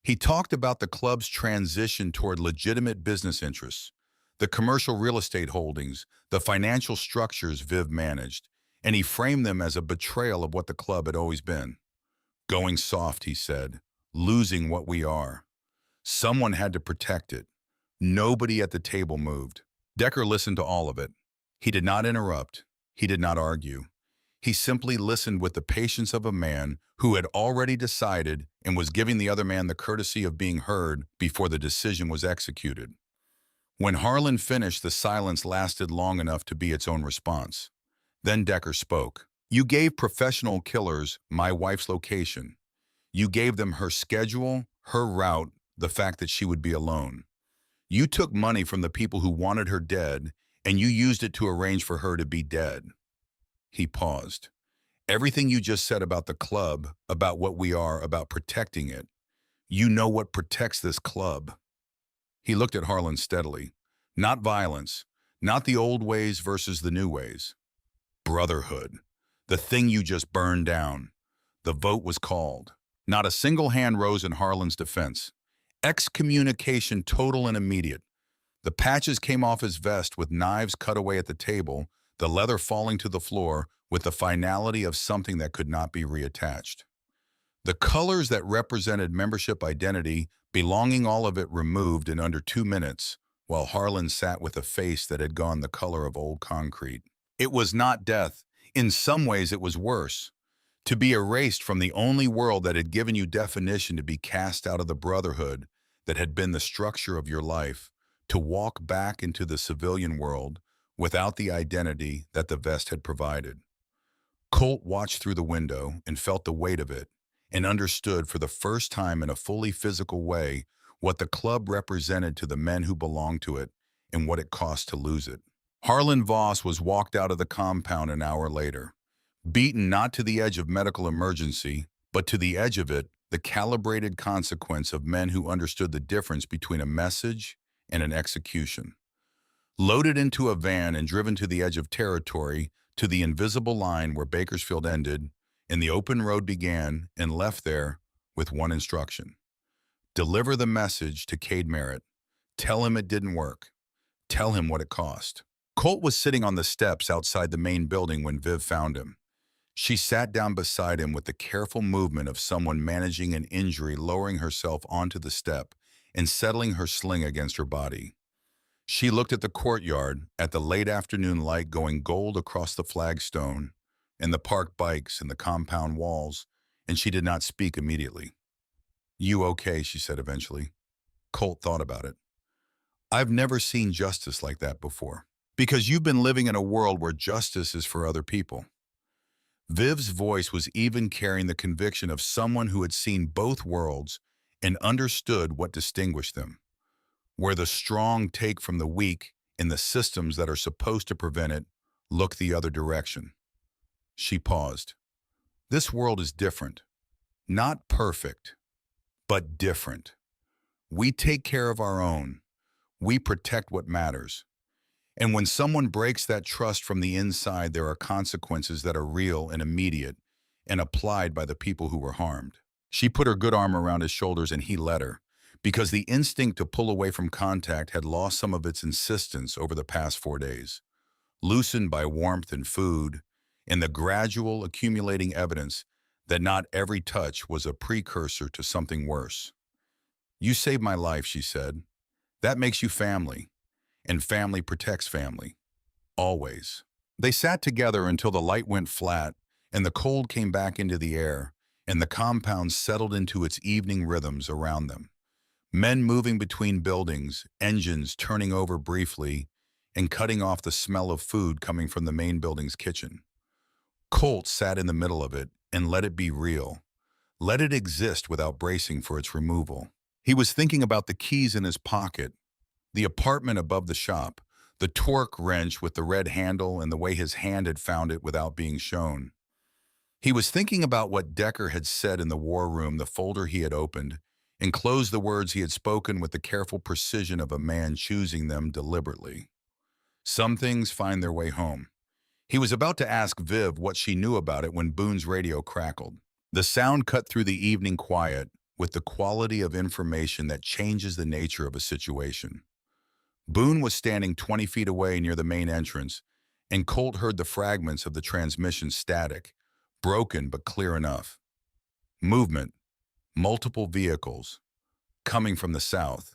He talked about the club's transition toward legitimate business interests, the commercial real estate holdings, the financial structures Viv managed, and he framed them as a betrayal of what the club had always been. Going soft, he said, losing what we are. Someone had to protect it. Nobody at the table moved. Decker listened to all of it. He did not interrupt. He did not argue. He simply listened with the patience of a man who had already decided and was giving the other man the courtesy of being heard before the decision was executed. When Harlan finished, the silence lasted long enough to be its own response. Then Decker spoke. You gave professional killers my wife's location. You gave them her schedule, her route, the fact that she would be alone. You took money from the people who wanted her dead, and you used it to arrange for her to be dead. He paused. Everything you just said about the club, about what we are, about protecting it, you know what protects this club. He looked at Harlan steadily. Not violence, not the old ways versus the new ways. Brotherhood. The thing you just burned down. The vote was called. Not a single hand rose in Harlan's defense. Excommunication total and immediate. The patches came off his vest with knives cut away at the table, the leather falling to the floor with the finality of something that could not be reattached. The colors that represented membership identity, belonging, all of it removed in under 2 minutes, while Harlan sat with a face that had gone the color of old concrete. It was not death. In some ways, it was worse. To be erased from the only world that had given you definition, to be cast out of the brotherhood that had been the structure of your life, to walk back into the civilian world without the identity that the vest had provided. Colt watched through the window and felt the weight of it, and understood for the first time in a fully physical way what the club represented to the men who belonged to it and what it cost to lose it. Harlan Voss was walked out of the compound an hour later, beaten not to the edge of medical emergency, but to the edge of it, the calibrated consequence of men who understood the difference between a message and an execution. Loaded into a van and driven to the edge of territory, to the invisible line where Bakersfield ended and the open road began, and left there with one instruction. Deliver the message to Cade Merritt. Tell him it didn't work. Tell him what it cost. Colt was sitting on the steps outside the main building when Viv found him. She sat down beside him with the careful movement of someone managing an injury, lowering herself onto the step and settling her sling against her body. She looked at the courtyard, at the late afternoon light going gold across the flagstone, and the park bikes and the compound walls, and she did not speak immediately. You okay, she said eventually. Colt thought about it. I've never seen justice like that before. Because you've been living in a world where justice is for other people. Viv's voice was even carrying the conviction of someone who had seen both worlds and understood what distinguished them. Where the strong take from the weak and the systems that are supposed to prevent it look the other direction. She paused. This world is different. Not perfect, but different. We take care of our own. We protect what matters. And when someone breaks that trust from the inside, there are consequences that are real and immediate and applied by the people who were harmed. She put her good arm around his shoulders and he let her, because the instinct to pull away from contact had lost some of its insistence over the past 4 days, loosened by warmth and food, and the gradual accumulating evidence that not every touch was a precursor to something worse. You saved my life, she said. That makes you family, and family protects family. Always. They sat together until the light went flat and the cold came back into the air, and the compound settled into its evening rhythms around them. Men moving between buildings, engines turning over briefly, and cutting off the smell of food coming from the main building's kitchen. Colt sat in the middle of it and let it be real. Let it exist without bracing for its removal. He was thinking about the keys in his pocket, the apartment above the shop, the torque wrench with the red handle and the way his hand had found it without being shown. He was thinking about what Decker had said in the war room, the folder he had opened, and closed the words he had spoken with the careful precision of a man choosing them deliberately. Some things find their way home. He was about to ask Viv what she knew about it when Boone's radio crackled. The sound cut through the evening quiet with the quality of information that changes the nature of a situation. Boone was standing 20 feet away near the main entrance, and Colt heard the fragments of the transmission static, broken but clear enough. Movement, multiple vehicles, coming from the south.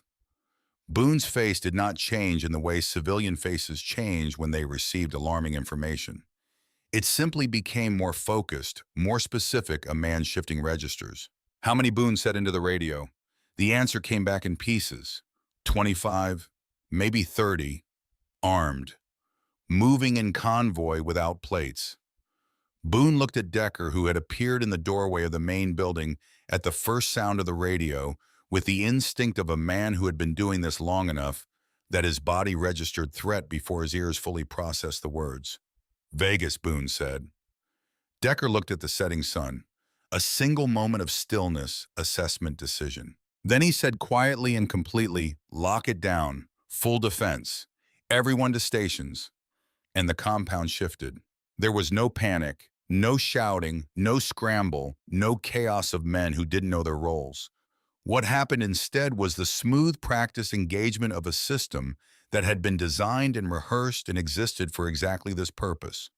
Boone's face did not change in the way civilian faces change when they received alarming information. It simply became more focused, more specific, a man shifting registers. How many, Boone said into the radio? The answer came back in pieces. 25, maybe 30, armed, moving in convoy without plates. Boone looked at Decker, who had appeared in the doorway of the main building at the first sound of the radio, with the instinct of a man who had been doing this long enough that his body registered threat before his ears fully processed the words. Vegas, Boone said. Decker looked at the setting sun. A single moment of stillness, assessment, decision. Then he said quietly and completely, lock it down, full defense, everyone to stations. And the compound shifted. There was no panic, no shouting, no scramble, no chaos of men who didn't know their roles. What happened instead was the smooth practice engagement of a system that had been designed and rehearsed and existed for exactly this purpose.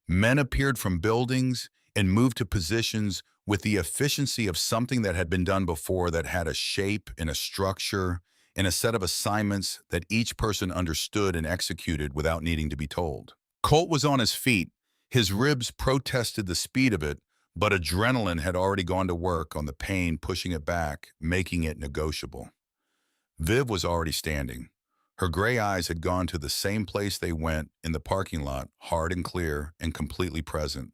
Men appeared from buildings and moved to positions with the efficiency of something that had been done before, that had a shape and a structure and a set of assignments that each person understood and executed without needing to be told. Colt was on his feet. His ribs protested the speed of it, but adrenaline had already gone to work on the pain, pushing it back, making it negotiable. Viv was already standing. Her gray eyes had gone to the same place they went, in the parking lot, hard and clear and completely present.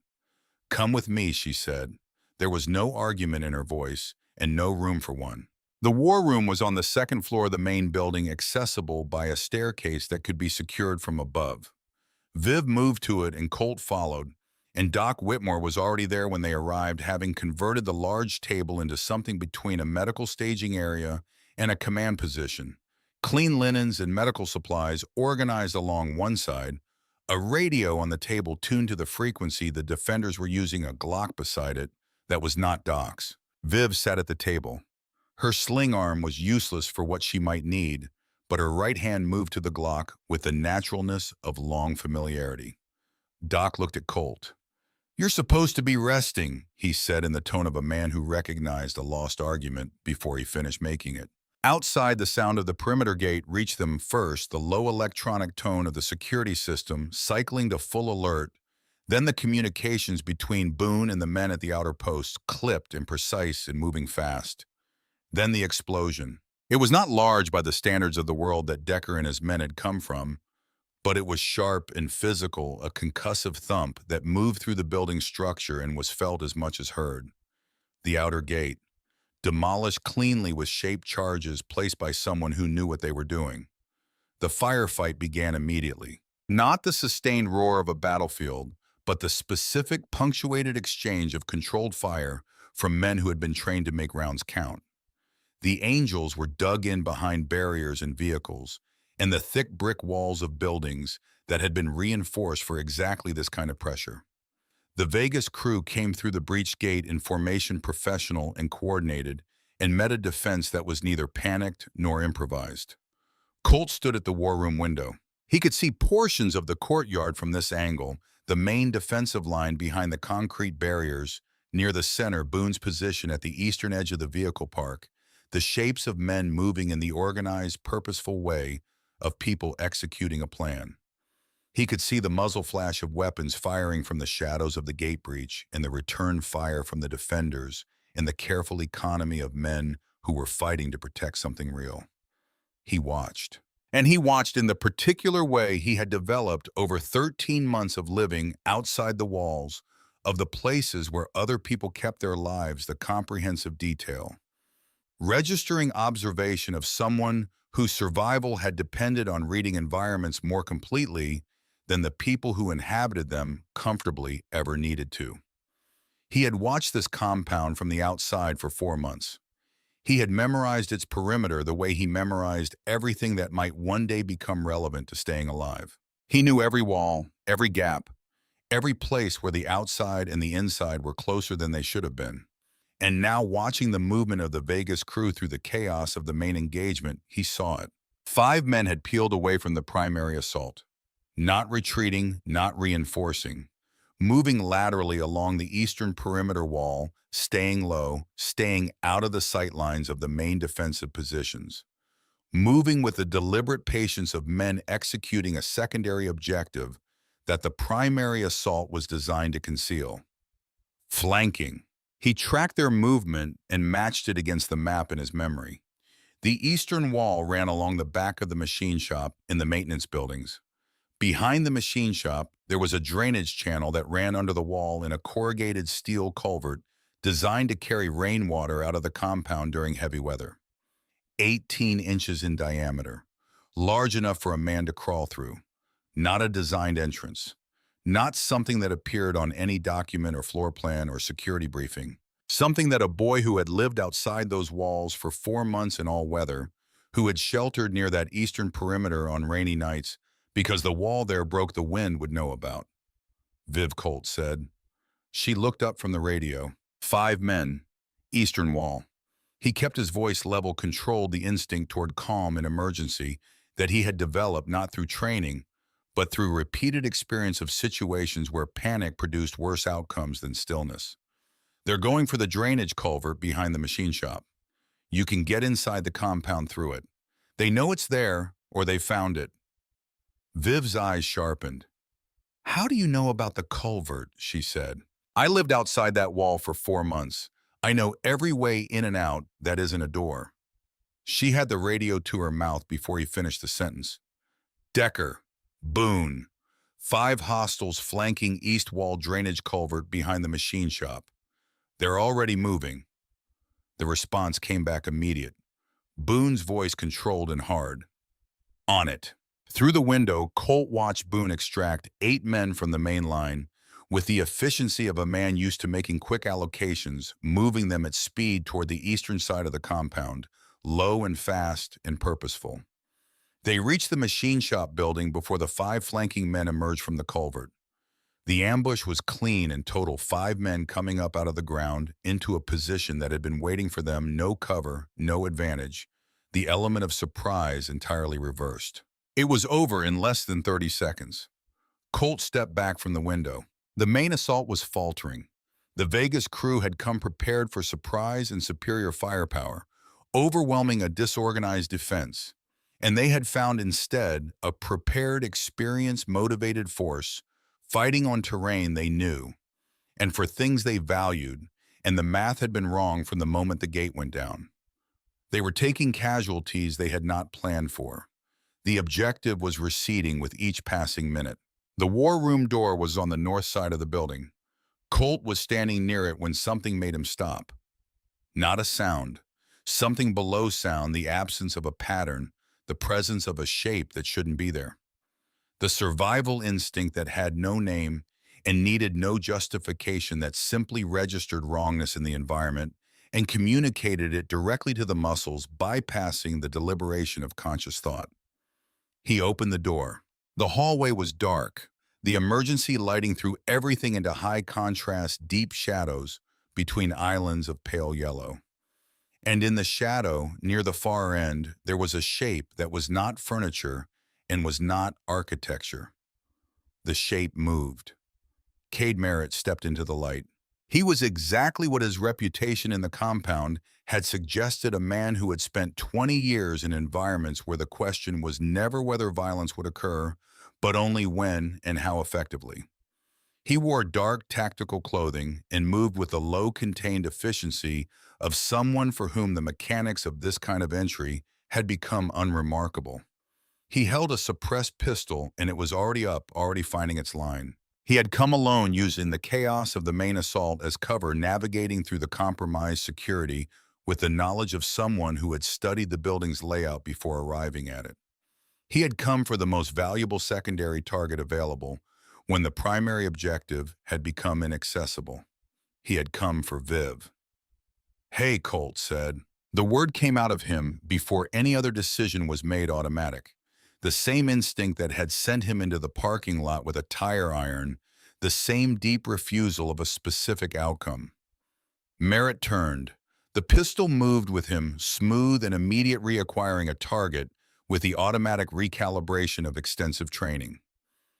Come with me, she said. There was no argument in her voice and no room for one. The war room was on the second floor of the main building, accessible by a staircase that could be secured from above. Viv moved to it and Colt followed, and Doc Whitmore was already there when they arrived, having converted the large table into something between a medical staging area and a command position. Clean linens and medical supplies organized along one side, a radio on the table tuned to the frequency the defenders were using, a Glock beside it that was not Doc's. Viv sat at the table. Her sling arm was useless for what she might need, but her right hand moved to the Glock with the naturalness of long familiarity. Doc looked at Colt. You're supposed to be resting, he said in the tone of a man who recognized a lost argument before he finished making it. Outside, the sound of the perimeter gate reached them first, the low electronic tone of the security system cycling to full alert, then the communications between Boone and the men at the outer posts, clipped and precise and moving fast. Then the explosion. It was not large by the standards of the world that Decker and his men had come from, but it was sharp and physical, a concussive thump that moved through the building structure and was felt as much as heard. The outer gate, demolished cleanly with shaped charges placed by someone who knew what they were doing. The firefight began immediately. Not the sustained roar of a battlefield, but the specific, punctuated exchange of controlled fire from men who had been trained to make rounds count. The Angels were dug in behind barriers and vehicles, and the thick brick walls of buildings that had been reinforced for exactly this kind of pressure. The Vegas crew came through the breached gate in formation, professional and coordinated, and met a defense that was neither panicked nor improvised. Colt stood at the war room window. He could see portions of the courtyard from this angle, the main defensive line behind the concrete barriers, near the center, Boone's position at the eastern edge of the vehicle park, the shapes of men moving in the organized, purposeful way of people executing a plan. He could see the muzzle flash of weapons firing from the shadows of the gate breach and the return fire from the defenders and the careful economy of men who were fighting to protect something real. He watched. And he watched in the particular way he had developed over 13 months of living outside the walls of the places where other people kept their lives, the comprehensive detail. Registering observation of someone whose survival had depended on reading environments more completely than the people who inhabited them comfortably ever needed to. He had watched this compound from the outside for 4 months. He had memorized its perimeter the way he memorized everything that might one day become relevant to staying alive. He knew every wall, every gap, every place where the outside and the inside were closer than they should have been. And now, watching the movement of the Vegas crew through the chaos of the main engagement, he saw it. 5 men had peeled away from the primary assault, not retreating, not reinforcing, moving laterally along the eastern perimeter wall, staying low, staying out of the sight lines of the main defensive positions, moving with the deliberate patience of men executing a secondary objective that the primary assault was designed to conceal. Flanking. He tracked their movement and matched it against the map in his memory. The eastern wall ran along the back of the machine shop in the maintenance buildings. Behind the machine shop, there was a drainage channel that ran under the wall in a corrugated steel culvert designed to carry rainwater out of the compound during heavy weather. 18 inches in diameter, large enough for a man to crawl through. Not a designed entrance. Not something that appeared on any document or floor plan or security briefing. Something that a boy who had lived outside those walls for 4 months in all weather, who had sheltered near that eastern perimeter on rainy nights because the wall there broke the wind, would know about. Viv Colt said. She looked up from the radio. 5 men, eastern wall. He kept his voice level, controlled the instinct toward calm in emergency that he had developed not through training, but through repeated experience of situations where panic produced worse outcomes than stillness. They're going for the drainage culvert behind the machine shop. You can get inside the compound through it. They know it's there, or they found it. Viv's eyes sharpened. How do you know about the culvert? She said. I lived outside that wall for 4 months. I know every way in and out that isn't a door. She had the radio to her mouth before he finished the sentence. Decker, Boone, 5 hostiles flanking east wall drainage culvert behind the machine shop. They're already moving. The response came back immediate. Boone's voice controlled and hard. On it. Through the window, Colt watched Boone extract 8 men from the main line with the efficiency of a man used to making quick allocations, moving them at speed toward the eastern side of the compound, low and fast and purposeful. They reached the machine shop building before the 5 flanking men emerged from the culvert. The ambush was clean and total: 5 men coming up out of the ground into a position that had been waiting for them, no cover, no advantage, the element of surprise entirely reversed. It was over in less than 30 seconds. Colt stepped back from the window. The main assault was faltering. The Vegas crew had come prepared for surprise and superior firepower, overwhelming a disorganized defense. And they had found instead a prepared, experienced, motivated force fighting on terrain they knew, and for things they valued, and the math had been wrong from the moment the gate went down. They were taking casualties they had not planned for. The objective was receding with each passing minute. The war room door was on the north side of the building. Colt was standing near it when something made him stop. Not a sound. Something below sound, the absence of a pattern, the presence of a shape that shouldn't be there. The survival instinct that had no name and needed no justification, that simply registered wrongness in the environment and communicated it directly to the muscles, bypassing the deliberation of conscious thought. He opened the door. The hallway was dark, the emergency lighting threw everything into high contrast, deep shadows between islands of pale yellow. And in the shadow, near the far end, there was a shape that was not furniture and was not architecture. The shape moved. Cade Merritt stepped into the light. He was exactly what his reputation in the compound had suggested: a man who had spent 20 years in environments where the question was never whether violence would occur, but only when and how effectively. He wore dark tactical clothing and moved with the low contained efficiency of someone for whom the mechanics of this kind of entry had become unremarkable. He held a suppressed pistol, and it was already up, already finding its line. He had come alone, using the chaos of the main assault as cover, navigating through the compromised security with the knowledge of someone who had studied the building's layout before arriving at it. He had come for the most valuable secondary target available when the primary objective had become inaccessible. He had come for Viv. "Hey," Colt said. The word came out of him before any other decision was made automatic. The same instinct that had sent him into the parking lot with a tire iron, the same deep refusal of a specific outcome. Merritt turned. The pistol moved with him, smooth and immediate, reacquiring a target with the automatic recalibration of extensive training.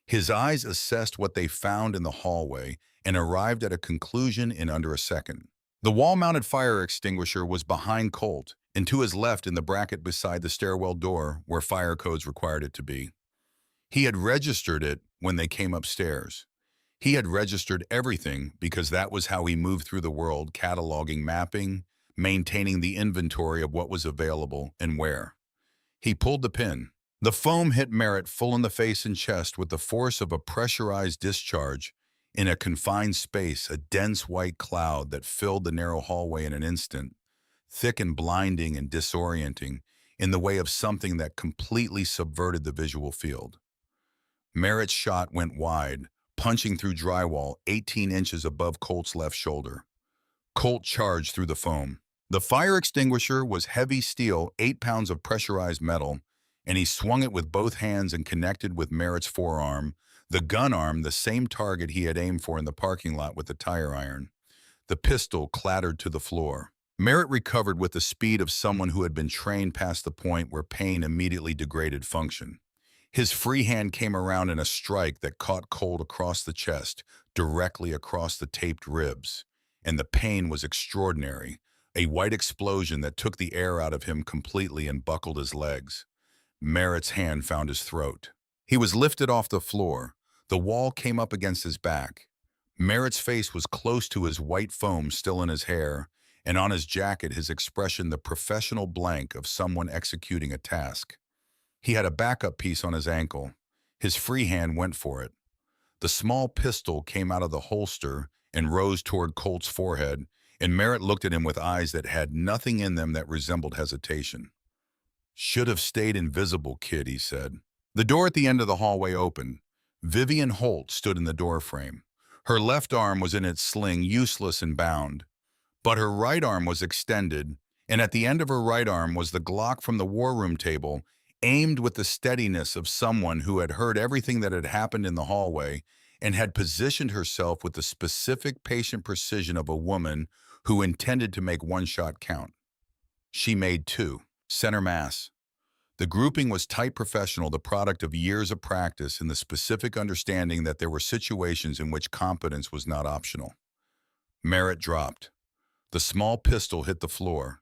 His eyes assessed what they found in the hallway and arrived at a conclusion in under a second. The wall-mounted fire extinguisher was behind Colt and to his left in the bracket beside the stairwell door where fire codes required it to be. He had registered it when they came upstairs. He had registered everything because that was how he moved through the world, cataloging, mapping, maintaining the inventory of what was available and where. He pulled the pin. The foam hit Merritt full in the face and chest with the force of a pressurized discharge in a confined space, a dense white cloud that filled the narrow hallway in an instant, thick and blinding and disorienting in the way of something that completely subverted the visual field. Merritt's shot went wide, punching through drywall 18 inches above Colt's left shoulder. Colt charged through the foam. The fire extinguisher was heavy steel, 8 pounds of pressurized metal, and he swung it with both hands and connected with Merritt's forearm, the gun arm, the same target he had aimed for in the parking lot with the tire iron. The pistol clattered to the floor. Merritt recovered with the speed of someone who had been trained past the point where pain immediately degraded function. His free hand came around in a strike that caught Colt across the chest, directly across the taped ribs. And the pain was extraordinary, a white explosion that took the air out of him completely and buckled his legs. Merritt's hand found his throat. He was lifted off the floor. The wall came up against his back. Merritt's face was close to his white foam still in his hair, and on his jacket his expression the professional blank of someone executing a task. He had a backup piece on his ankle. His free hand went for it. The small pistol came out of the holster and rose toward Colt's forehead, and Merritt looked at him with eyes that had nothing in them that resembled hesitation. "Should have stayed invisible, kid," he said. The door at the end of the hallway opened. Vivian Holt stood in the doorframe. Her left arm was in its sling, useless and bound. But her right arm was extended, and at the end of her right arm was the Glock from the war room table, aimed with the steadiness of someone who had heard everything that had happened in the hallway and had positioned herself with the specific patient precision of a woman who intended to make one shot count. She made two. Center mass. The grouping was tight, professional, the product of years of practice and the specific understanding that there were situations in which competence was not optional. Merritt dropped. The small pistol hit the floor.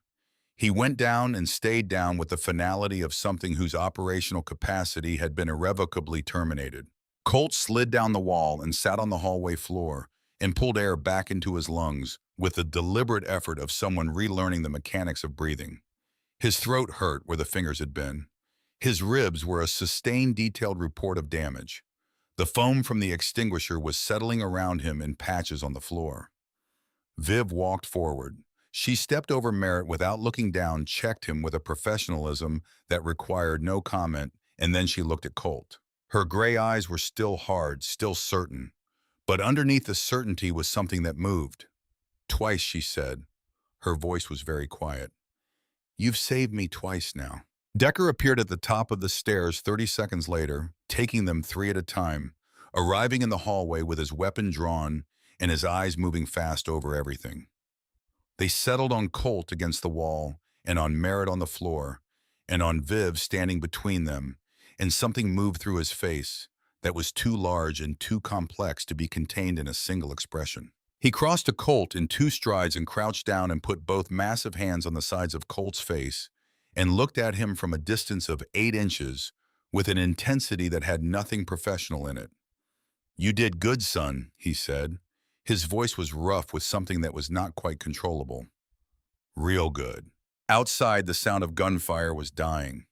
He went down and stayed down with the finality of something whose operational capacity had been irrevocably terminated. Colt slid down the wall and sat on the hallway floor and pulled air back into his lungs with the deliberate effort of someone relearning the mechanics of breathing. His throat hurt where the fingers had been. His ribs were a sustained, detailed report of damage. The foam from the extinguisher was settling around him in patches on the floor. Viv walked forward. She stepped over Merritt without looking down, checked him with a professionalism that required no comment, and then she looked at Colt. Her gray eyes were still hard, still certain. But underneath the certainty was something that moved. "Twice," she said. Her voice was very quiet. "You've saved me twice now." Decker appeared at the top of the stairs 30 seconds later, taking them 3 at a time, arriving in the hallway with his weapon drawn and his eyes moving fast over everything. They settled on Colt against the wall, and on Merritt on the floor, and on Viv standing between them, and something moved through his face that was too large and too complex to be contained in a single expression. He crossed to Colt in 2 strides and crouched down and put both massive hands on the sides of Colt's face and looked at him from a distance of 8 inches with an intensity that had nothing professional in it. "You did good, son," he said. His voice was rough with something that was not quite controllable. "Real good." Outside, the sound of gunfire was dying.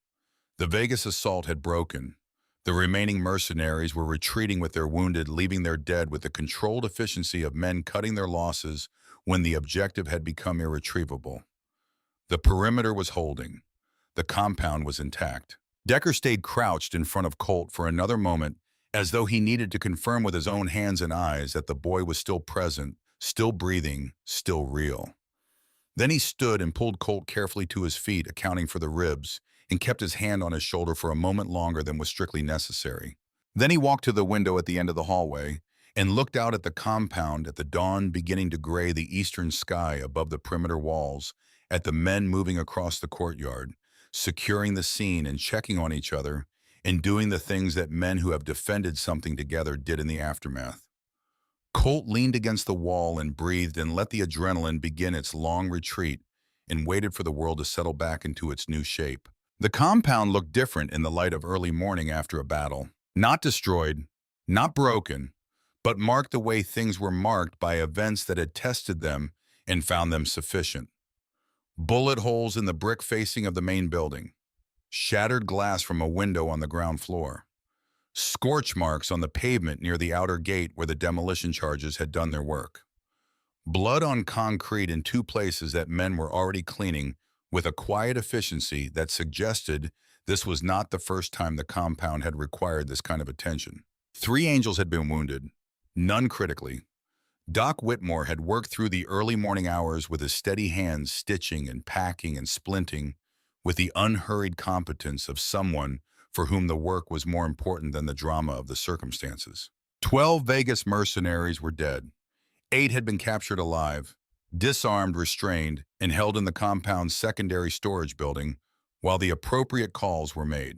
The Vegas assault had broken. The remaining mercenaries were retreating with their wounded, leaving their dead with the controlled efficiency of men cutting their losses when the objective had become irretrievable. The perimeter was holding. The compound was intact. Decker stayed crouched in front of Colt for another moment, as though he needed to confirm with his own hands and eyes that the boy was still present, still breathing, still real. Then he stood and pulled Colt carefully to his feet, accounting for the ribs, and kept his hand on his shoulder for a moment longer than was strictly necessary. Then he walked to the window at the end of the hallway and looked out at the compound, at the dawn beginning to gray the eastern sky above the perimeter walls, at the men moving across the courtyard, securing the scene and checking on each other, and doing the things that men who have defended something together did in the aftermath. Colt leaned against the wall and breathed and let the adrenaline begin its long retreat and waited for the world to settle back into its new shape. The compound looked different in the light of early morning after a battle. Not destroyed, not broken, but marked the way things were marked by events that had tested them and found them sufficient. Bullet holes in the brick facing of the main building, shattered glass from a window on the ground floor, scorch marks on the pavement near the outer gate where the demolition charges had done their work. Blood on concrete in two places that men were already cleaning with a quiet efficiency that suggested this was not the first time the compound had required this kind of attention. 3 angels had been wounded, none critically. Doc Whitmore had worked through the early morning hours with his steady hands stitching and packing and splinting with the unhurried competence of someone for whom the work was more important than the drama of the circumstances. 12 Vegas mercenaries were dead. 8 had been captured alive, disarmed, restrained, and held in the compound's secondary storage building while the appropriate calls were made.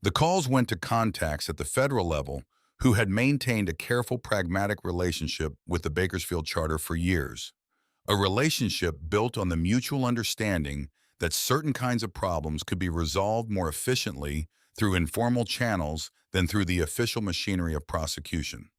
The calls went to contacts at the federal level who had maintained a careful, pragmatic relationship with the Bakersfield Charter for years, a relationship built on the mutual understanding that certain kinds of problems could be resolved more efficiently through informal channels than through the official machinery of prosecution.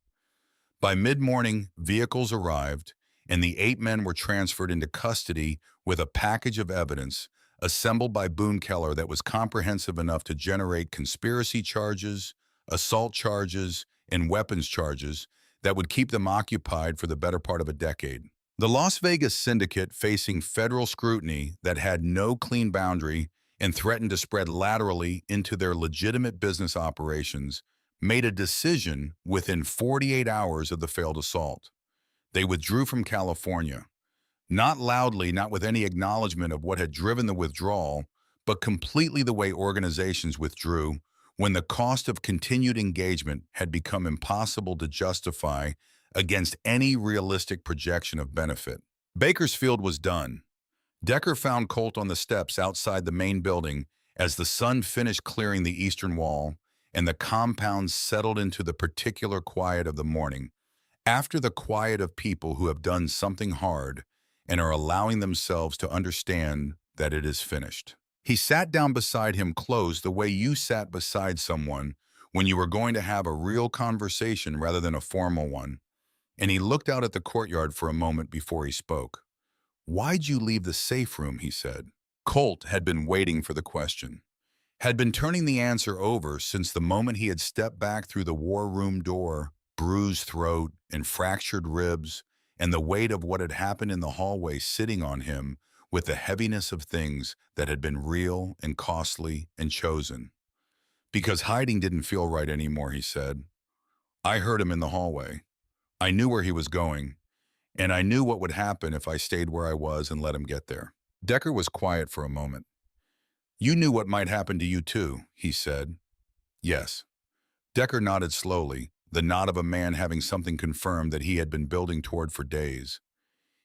By mid-morning, vehicles arrived, and the 8 men were transferred into custody with a package of evidence assembled by Boone Keller that was comprehensive enough to generate conspiracy charges, assault charges, and weapons charges that would keep them occupied for the better part of a decade. The Las Vegas syndicate, facing federal scrutiny that had no clean boundary and threatened to spread laterally into their legitimate business operations, made a decision within 48 hours of the failed assault. They withdrew from California, not loudly, not with any acknowledgement of what had driven the withdrawal, but completely the way organizations withdrew when the cost of continued engagement had become impossible to justify against any realistic projection of benefit. Bakersfield was done. Decker found Colt on the steps outside the main building as the sun finished clearing the eastern wall and the compound settled into the particular quiet of the morning, after the quiet of people who have done something hard and are allowing themselves to understand that it is finished. He sat down beside him close the way you sat beside someone when you were going to have a real conversation rather than a formal one, and he looked out at the courtyard for a moment before he spoke. "Why'd you leave the safe room?" he said. Colt had been waiting for the question, had been turning the answer over since the moment he had stepped back through the war room door, bruised throat and fractured ribs, and the weight of what had happened in the hallway sitting on him with the heaviness of things that had been real and costly and chosen. "Because hiding didn't feel right anymore," he said. "I heard him in the hallway. I knew where he was going, and I knew what would happen if I stayed where I was and let him get there." Decker was quiet for a moment. "You knew what might happen to you too," he said. "Yes." Decker nodded slowly, the nod of a man having something confirmed that he had been building toward for days.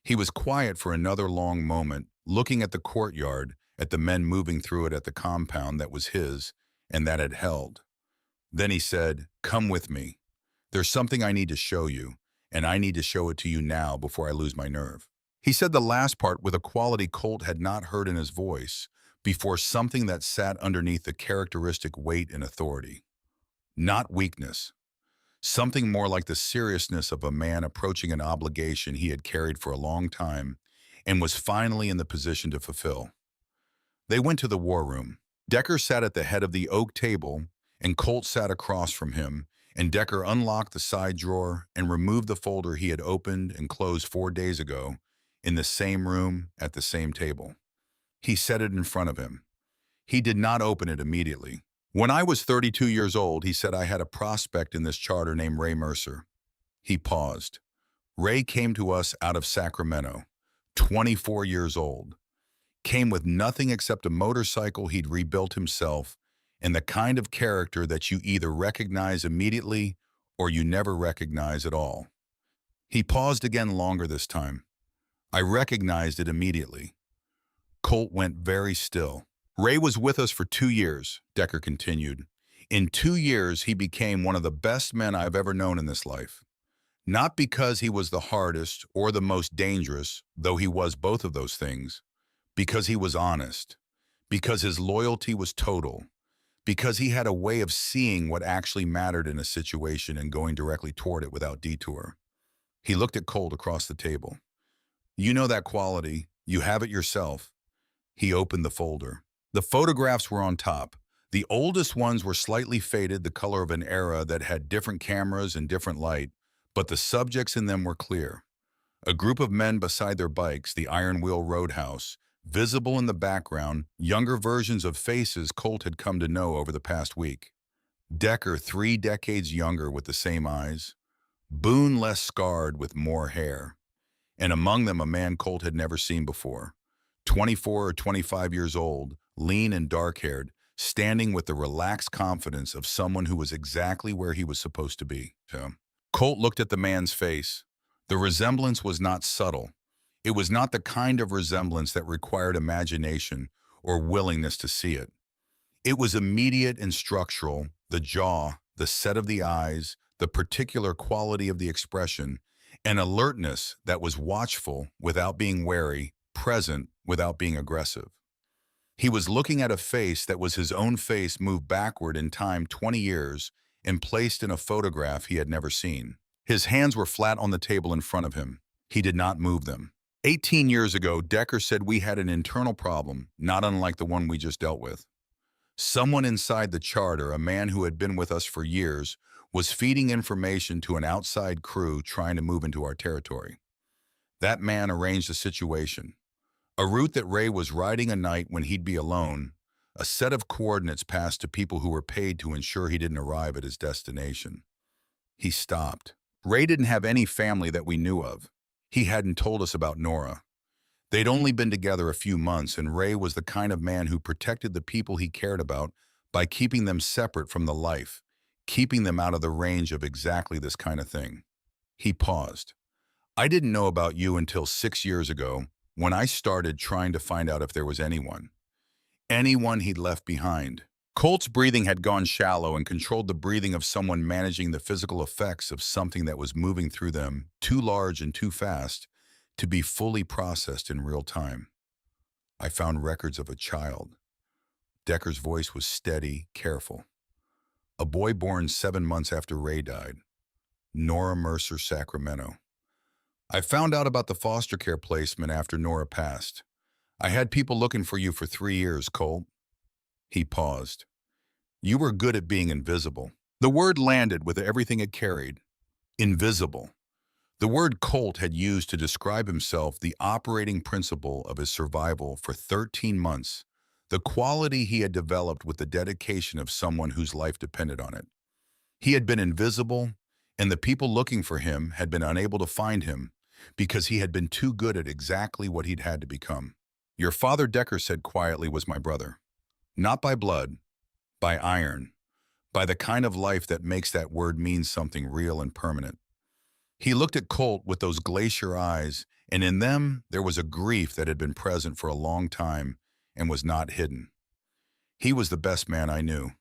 He was quiet for another long moment, looking at the courtyard, at the men moving through it, at the compound that was his and that had held. Then he said, "Come with me. There's something I need to show you, and I need to show it to you now before I lose my nerve." He said the last part with a quality Colt had not heard in his voice before, something that sat underneath the characteristic weight and authority. Not weakness. Something more like the seriousness of a man approaching an obligation he had carried for a long time and was finally in the position to fulfill. They went to the war room. Decker sat at the head of the oak table, and Colt sat across from him, and Decker unlocked the side drawer and removed the folder he had opened and closed 4 days ago in the same room at the same table. He set it in front of him. He did not open it immediately. "When I was 32 years old, he said, I had a prospect in this charter named Ray Mercer." He paused. Ray came to us out of Sacramento, 24 years old. Came with nothing except a motorcycle he'd rebuilt himself and the kind of character that you either recognize immediately or you never recognize at all. He paused again longer this time. I recognized it immediately. Colt went very still. Ray was with us for 2 years, Decker continued. In 2 years, he became one of the best men I've ever known in this life. Not because he was the hardest or the most dangerous, though he was both of those things, because he was honest, because his loyalty was total, because he had a way of seeing what actually mattered in a situation and going directly toward it without detour. He looked at Colt across the table. You know that quality. You have it yourself. He opened the folder. The photographs were on top. The oldest ones were slightly faded, the color of an era that had different cameras and different light, but the subjects in them were clear. A group of men beside their bikes, the Iron Wheel Roadhouse, visible in the background, younger versions of faces Colt had come to know over the past week. Decker 3 decades younger with the same eyes. Boone less scarred with more hair. And among them a man Colt had never seen before. 24 or 25 years old, lean and dark-haired, standing with the relaxed confidence of someone who was exactly where he was supposed to be. Colt looked at the man's face. The resemblance was not subtle. It was not the kind of resemblance that required imagination or willingness to see it. It was immediate and structural, the jaw, the set of the eyes, the particular quality of the expression, an alertness that was watchful without being wary, present without being aggressive. He was looking at a face that was his own face moved backward in time 20 years and placed in a photograph he had never seen. His hands were flat on the table in front of him. He did not move them. 18 years ago, Decker said we had an internal problem, not unlike the one we just dealt with. Someone inside the charter, a man who had been with us for years, was feeding information to an outside crew trying to move into our territory. That man arranged a situation. A route that Ray was riding a night when he'd be alone, a set of coordinates passed to people who were paid to ensure he didn't arrive at his destination. He stopped. Ray didn't have any family that we knew of. He hadn't told us about Nora. They'd only been together a few months, and Ray was the kind of man who protected the people he cared about by keeping them separate from the life, keeping them out of the range of exactly this kind of thing. He paused. I didn't know about you until 6 years ago, when I started trying to find out if there was anyone he'd left behind. Colt's breathing had gone shallow and controlled the breathing of someone managing the physical effects of something that was moving through them, too large and too fast, to be fully processed in real time. I found records of a child. Decker's voice was steady, careful. A boy born 7 months after Ray died. Nora Mercer, Sacramento. I found out about the foster care placement after Nora passed. I had people looking for you for 3 years, Colt. He paused. You were good at being invisible. The word landed with everything it carried. Invisible. The word Colt had used to describe himself, the operating principle of his survival for 13 months, the quality he had developed with the dedication of someone whose life depended on it. He had been invisible, and the people looking for him had been unable to find him because he had been too good at exactly what he'd had to become. Your father, Decker said quietly, was my brother. Not by blood, by iron, by the kind of life that makes that word mean something real and permanent. He looked at Colt with those glacier eyes, and in them there was a grief that had been present for a long time and was not hidden. He was the best man I knew.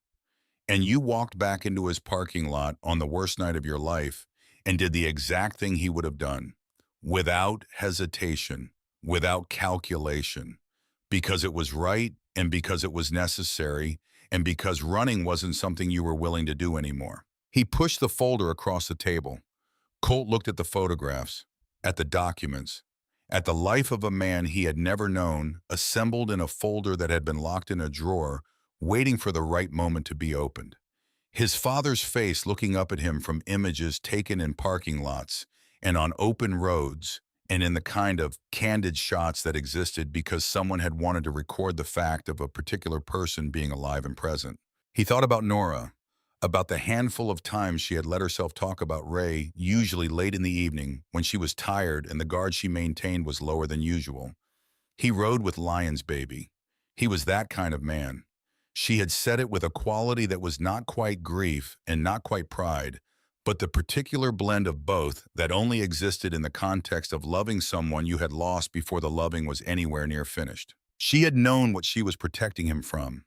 And you walked back into his parking lot on the worst night of your life and did the exact thing he would have done, without hesitation, without calculation, because it was right and because it was necessary and because running wasn't something you were willing to do anymore. He pushed the folder across the table. Colt looked at the photographs, at the documents, at the life of a man he had never known, assembled in a folder that had been locked in a drawer, waiting for the right moment to be opened. His father's face looking up at him from images taken in parking lots and on open roads and in the kind of candid shots that existed because someone had wanted to record the fact of a particular person being alive and present. He thought about Nora, about the handful of times she had let herself talk about Ray, usually late in the evening, when she was tired and the guard she maintained was lower than usual. He rode with Lion's baby. He was that kind of man. She had said it with a quality that was not quite grief and not quite pride, but the particular blend of both that only existed in the context of loving someone you had lost before the loving was anywhere near finished. She had known what she was protecting him from.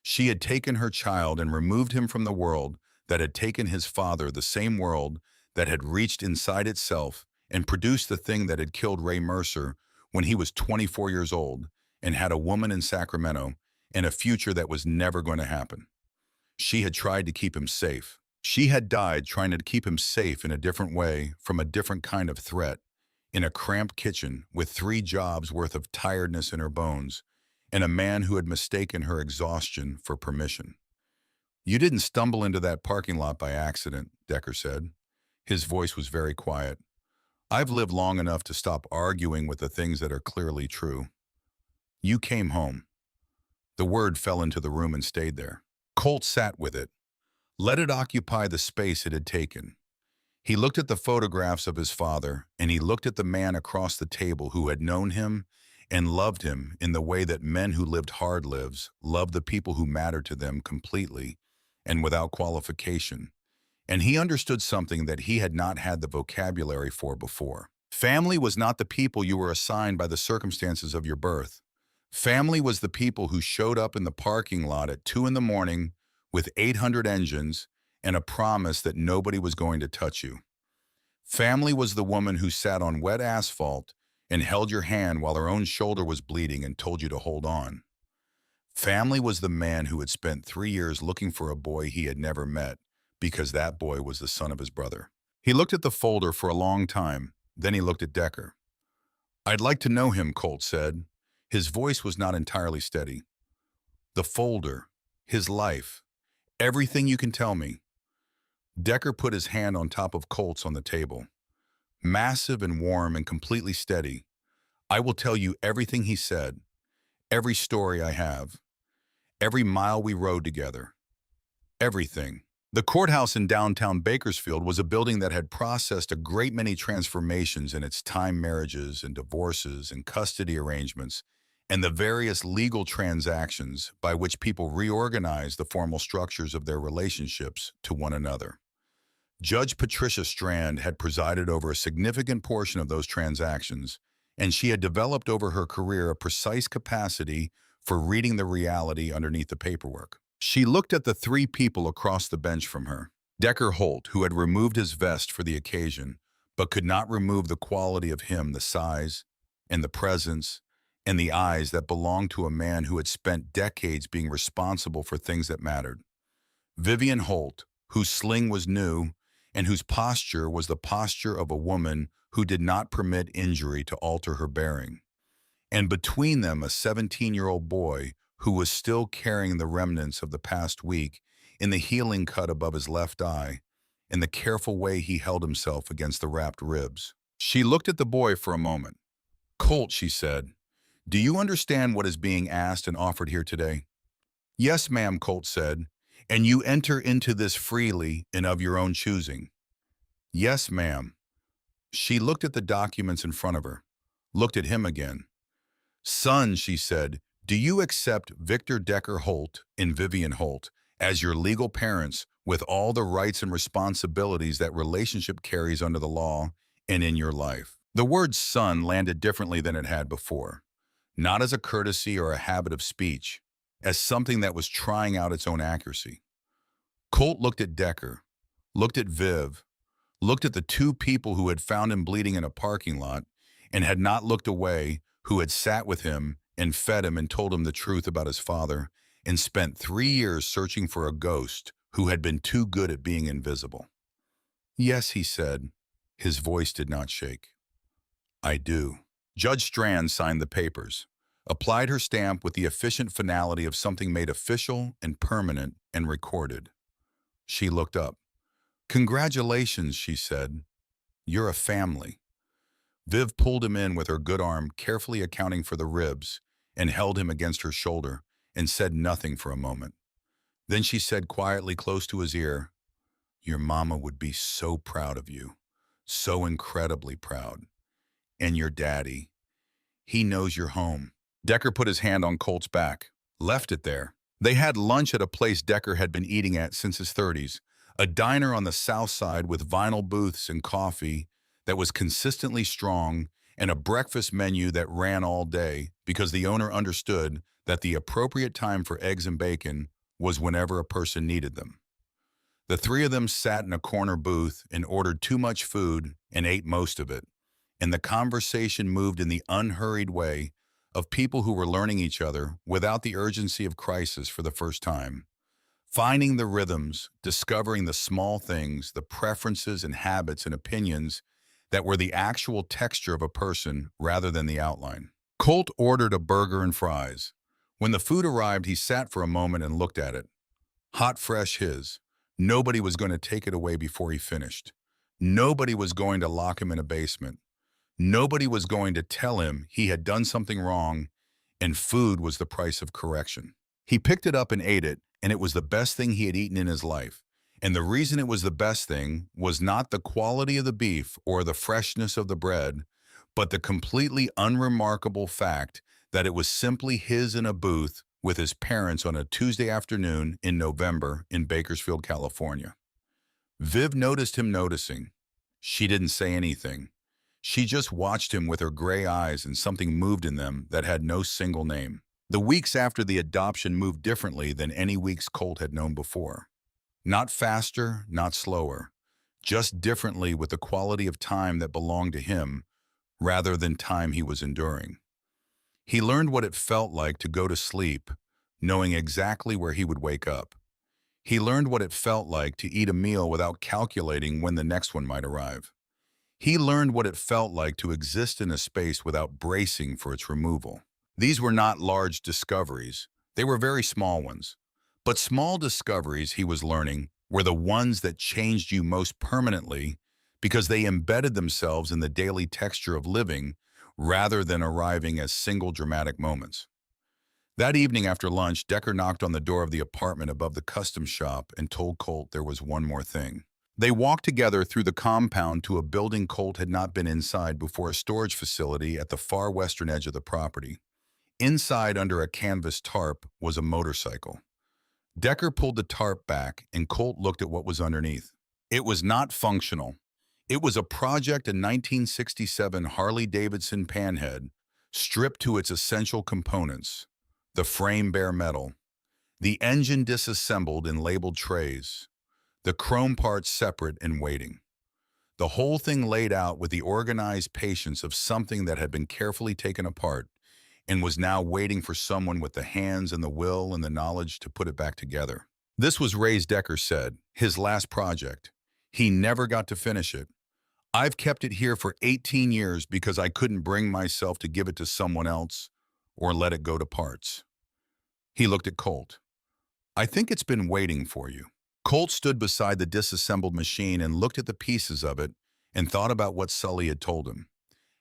She had taken her child and removed him from the world that had taken his father, the same world that had reached inside itself and produced the thing that had killed Ray Mercer when he was 24 years old and had a woman in Sacramento and a future that was never going to happen. She had tried to keep him safe. She had died trying to keep him safe in a different way from a different kind of threat, in a cramped kitchen with 3 jobs worth of tiredness in her bones, and a man who had mistaken her exhaustion for permission. "You didn't stumble into that parking lot by accident," Decker said. His voice was very quiet. "I've lived long enough to stop arguing with the things that are clearly true. You came home." The word fell into the room and stayed there. Colt sat with it. Let it occupy the space it had taken. He looked at the photographs of his father, and he looked at the man across the table who had known him and loved him in the way that men who lived hard lives love the people who matter to them completely and without qualification. And he understood something that he had not had the vocabulary for before. Family was not the people you were assigned by the circumstances of your birth. Family was the people who showed up in the parking lot at 2 in the morning with 800 engines and a promise that nobody was going to touch you. Family was the woman who sat on wet asphalt and held your hand while her own shoulder was bleeding and told you to hold on. Family was the man who had spent 3 years looking for a boy he had never met because that boy was the son of his brother. He looked at the folder for a long time, then he looked at Decker. "I'd like to know him," Colt said. His voice was not entirely steady. "The folder, his life, everything you can tell me." Decker put his hand on top of Colt's on the table. Massive and warm and completely steady. "I will tell you everything he said, every story I have, every mile we rode together, everything." The courthouse in downtown Bakersfield was a building that had processed a great many transformations in its time, marriages and divorces and custody arrangements, and the various legal transactions by which people reorganized the formal structures of their relationships to one another. Judge Patricia Strand had presided over a significant portion of those transactions, and she had developed over her career a precise capacity for reading the reality underneath the paperwork. She looked at the 3 people across the bench from her. Decker Holt, who had removed his vest for the occasion, but could not remove the quality of him, the size and the presence and the eyes that belonged to a man who had spent decades being responsible for things that mattered. Vivian Holt, whose sling was new and whose posture was the posture of a woman who did not permit injury to alter her bearing. And between them, a 17-year-old boy who was still carrying the remnants of the past week in the healing cut above his left eye and the careful way he held himself against the wrapped ribs. She looked at the boy for a moment. "Colt," she said, "do you understand what is being asked and offered here today?" "Yes, ma'am," Colt said. "And you enter into this freely and of your own choosing." "Yes, ma'am." She looked at the documents in front of her, looked at him again. "Son," she said, "do you accept Victor Decker Holt and Vivian Holt as your legal parents with all the rights and responsibilities that relationship carries under the law and in your life?" The word son landed differently than it had before, not as a courtesy or a habit of speech, as something that was trying out its own accuracy. Colt looked at Decker, looked at Viv, looked at the 2 people who had found him bleeding in a parking lot and had not looked away, who had sat with him and fed him and told him the truth about his father, and spent 3 years searching for a ghost who had been too good at being invisible. "Yes," he said. His voice did not shake. "I do." Judge Strand signed the papers, applied her stamp with the efficient finality of something made official and permanent and recorded. She looked up. "Congratulations," she said. "You're a family." Viv pulled him in with her good arm, carefully accounting for the ribs, and held him against her shoulder and said nothing for a moment. Then she said quietly close to his ear, "Your mama would be so proud of you, so incredibly proud. And your daddy, he knows you're home." Decker put his hand on Colt's back, left it there. They had lunch at a place Decker had been eating at since his 30s, a diner on the south side with vinyl booths and coffee that was consistently strong, and a breakfast menu that ran all day because the owner understood that the appropriate time for eggs and bacon was whenever a person needed them. The three of them sat in a corner booth and ordered too much food and ate most of it, and the conversation moved in the unhurried way of people who were learning each other without the urgency of crisis for the first time. Finding the rhythms, discovering the small things, the preferences and habits and opinions that were the actual texture of a person rather than the outline. Colt ordered a burger and fries. When the food arrived, he sat for a moment and looked at it. Hot, fresh his. Nobody was going to take it away before he finished. Nobody was going to lock him in a basement. Nobody was going to tell him he had done something wrong, and food was the price of correction. He picked it up and ate it, and it was the best thing he had eaten in his life. And the reason it was the best thing was not the quality of the beef or the freshness of the bread, but the completely unremarkable fact that it was simply his in a booth with his parents on a Tuesday afternoon in November in Bakersfield, California. Viv noticed him noticing. She didn't say anything. She just watched him with her gray eyes, and something moved in them that had no single name. The weeks after the adoption moved differently than any weeks Colt had known before. Not faster, not slower, just differently with the quality of time that belonged to him rather than time he was enduring. He learned what it felt like to go to sleep, knowing exactly where he would wake up. He learned what it felt like to eat a meal without calculating when the next one might arrive. He learned what it felt like to exist in a space without bracing for its removal. These were not large discoveries. They were very small ones. But small discoveries, he was learning, were the ones that changed you most permanently because they embedded themselves in the daily texture of living rather than arriving as single dramatic moments. That evening after lunch, Decker knocked on the door of the apartment above the custom shop and told Colt there was one more thing. They walked together through the compound to a building Colt had not been inside before, a storage facility at the far western edge of the property. Inside, under a canvas tarp, was a motorcycle. Decker pulled the tarp back, and Colt looked at what was underneath. It was not functional. It was a project, a 1967 Harley-Davidson Panhead, stripped to its essential components: the frame bare metal, the engine disassembled in labeled trays, the chrome parts separate and waiting. The whole thing laid out with the organized patience of something that had been carefully taken apart and was now waiting for someone with the hands and the will and the knowledge to put it back together. This was, Ray's, Decker said, his last project. He never got to finish it. I've kept it here for 18 years because I couldn't bring myself to give it to someone else or let it go to parts. He looked at Colt. I think it's been waiting for you. Colt stood beside the disassembled machine and looked at the pieces of it and thought about what Sully had told him.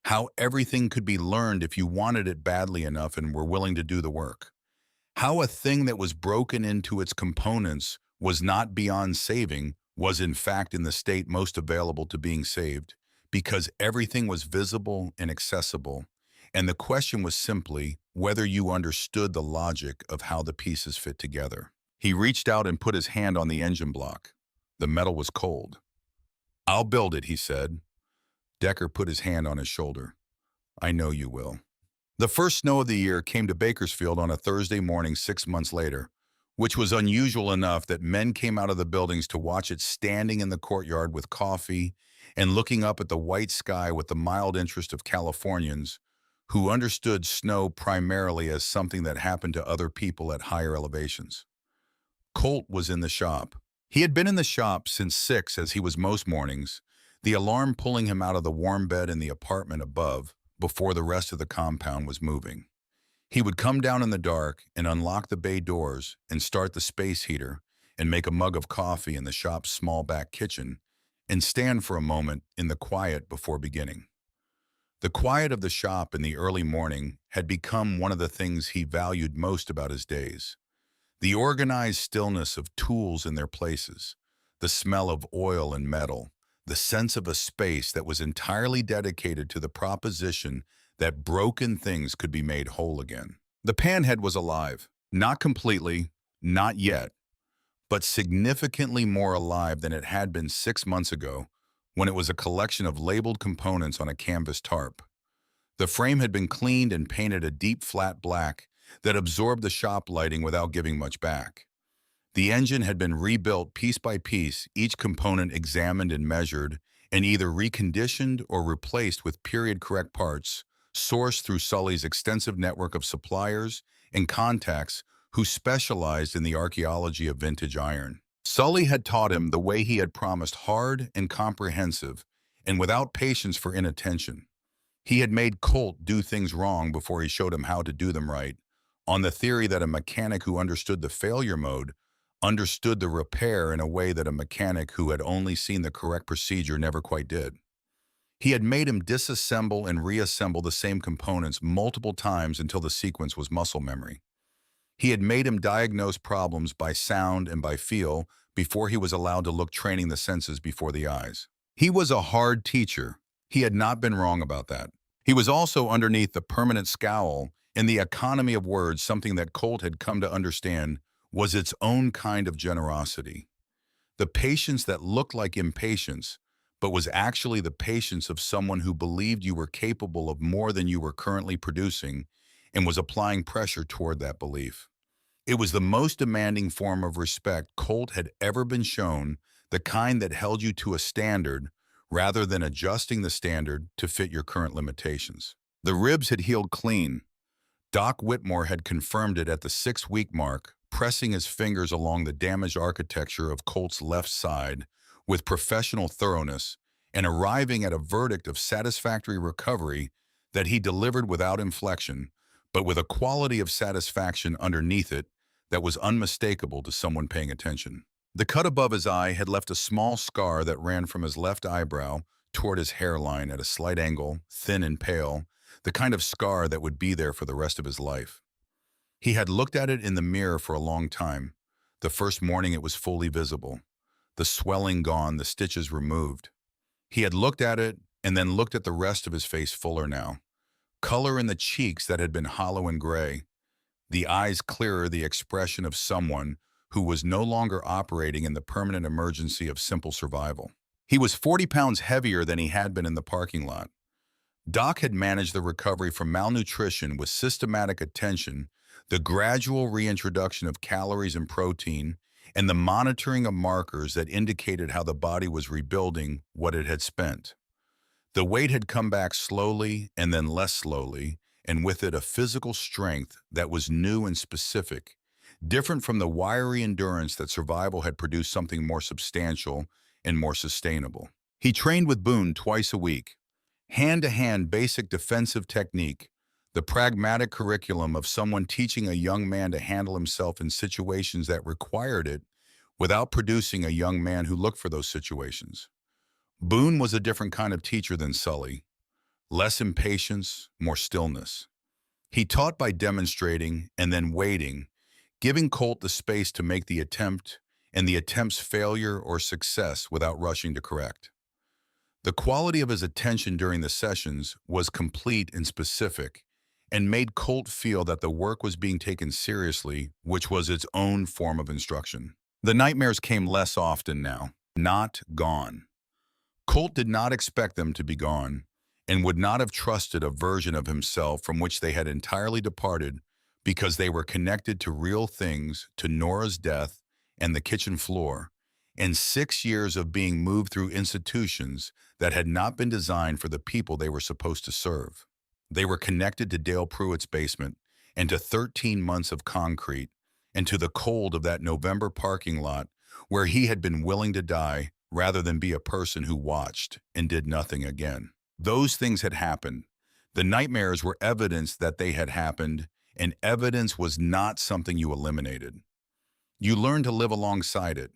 How everything could be learned if you wanted it badly enough and were willing to do the work. How a thing that was broken into its components was not beyond saving, was in fact in the state most available to being saved, because everything was visible and accessible, and the question was simply whether you understood the logic of how the pieces fit together. He reached out and put his hand on the engine block. The metal was cold. I'll build it, he said. Decker put his hand on his shoulder. I know you will. The first snow of the year came to Bakersfield on a Thursday morning 6 months later, which was unusual enough that men came out of the buildings to watch it standing in the courtyard with coffee and looking up at the white sky with the mild interest of Californians who understood snow primarily as something that happened to other people at higher elevations. Colt was in the shop. He had been in the shop since 6, as he was most mornings, the alarm pulling him out of the warm bed in the apartment above before the rest of the compound was moving. He would come down in the dark and unlock the bay doors and start the space heater and make a mug of coffee in the shop's small back kitchen and stand for a moment in the quiet before beginning. The quiet of the shop in the early morning had become one of the things he valued most about his days. The organized stillness of tools in their places, the smell of oil and metal, the sense of a space that was entirely dedicated to the proposition that broken things could be made whole again. The panhead was alive, not completely, not yet, but significantly more alive than it had been 6 months ago when it was a collection of labeled components on a canvas tarp. The frame had been cleaned and painted a deep flat black that absorbed the shop lighting without giving much back. The engine had been rebuilt piece by piece, each component examined and measured, and either reconditioned or replaced with period-correct parts, sourced through Sully's extensive network of suppliers and contacts who specialized in the archaeology of vintage iron. Sully had taught him the way he had promised, hard and comprehensive, and without patience for inattention. He had made Colt do things wrong before he showed him how to do them right, on the theory that a mechanic who understood the failure mode understood the repair in a way that a mechanic who had only seen the correct procedure never quite did. He had made him disassemble and reassemble the same components multiple times until the sequence was muscle memory. He had made him diagnose problems by sound and by feel before he was allowed to look, training the senses before the eyes. He was a hard teacher. He had not been wrong about that. He was also, underneath the permanent scowl, in the economy of words, something that Colt had come to understand was its own kind of generosity. The patience that looked like impatience, but was actually the patience of someone who believed you were capable of more than you were currently producing and was applying pressure toward that belief. It was the most demanding form of respect Colt had ever been shown, the kind that held you to a standard rather than adjusting the standard to fit your current limitations. The ribs had healed clean. Doc Whitmore had confirmed it at the 6-week mark, pressing his fingers along the damaged architecture of Colt's left side with professional thoroughness and arriving at a verdict of satisfactory recovery that he delivered without inflection, but with a quality of satisfaction underneath it that was unmistakable to someone paying attention. The cut above his eye had left a small scar that ran from his left eyebrow toward his hairline at a slight angle, thin and pale, the kind of scar that would be there for the rest of his life. He had looked at it in the mirror for a long time. The first morning it was fully visible. The swelling gone, the stitches removed. He had looked at it and then looked at the rest of his face fuller now. Color in the cheeks that had been hollow and gray. The eyes clearer, the expression of someone who was no longer operating in the permanent emergency of simple survival. He was 40 pounds heavier than he had been in the parking lot. Doc had managed the recovery from malnutrition with systematic attention, the gradual reintroduction of calories and protein, and the monitoring of markers that indicated how the body was rebuilding what it had spent. The weight had come back slowly and then less slowly, and with it a physical strength that was new and specific, different from the wiry endurance that survival had produced something more substantial and more sustainable. He trained with Boone twice a week. Hand-to-hand basic defensive technique, the pragmatic curriculum of someone teaching a young man to handle himself in situations that required it without producing a young man who looked for those situations. Boone was a different kind of teacher than Sully. Less impatience, more stillness. He taught by demonstrating and then waiting, giving Colt the space to make the attempt and the attempt's failure or success without rushing to correct. The quality of his attention during the sessions was complete and specific and made Colt feel that the work was being taken seriously, which was its own form of instruction. The nightmares came less often now, not gone. Colt did not expect them to be gone and would not have trusted a version of himself from which they had entirely departed because they were connected to real things, to Nora's death and the kitchen floor, and 6 years of being moved through institutions that had not been designed for the people they were supposed to serve. They were connected to Dale Pruitt's basement and to 13 months of concrete and to the cold of that November parking lot where he had been willing to die rather than be a person who watched and did nothing again. Those things had happened. The nightmares were evidence that they had happened, and evidence was not something you eliminated. You learned to live alongside it.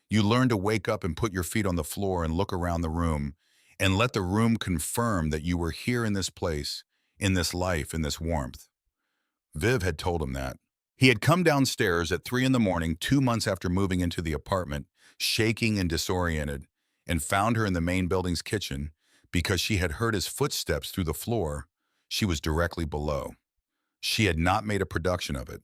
You learn to wake up and put your feet on the floor and look around the room and let the room confirm that you were here in this place, in this life, in this warmth. Viv had told him that. He had come downstairs at 3 in the morning, 2 months after moving into the apartment, shaking and disoriented, and found her in the main building's kitchen because she had heard his footsteps through the floor. She was directly below. She had not made a production of it.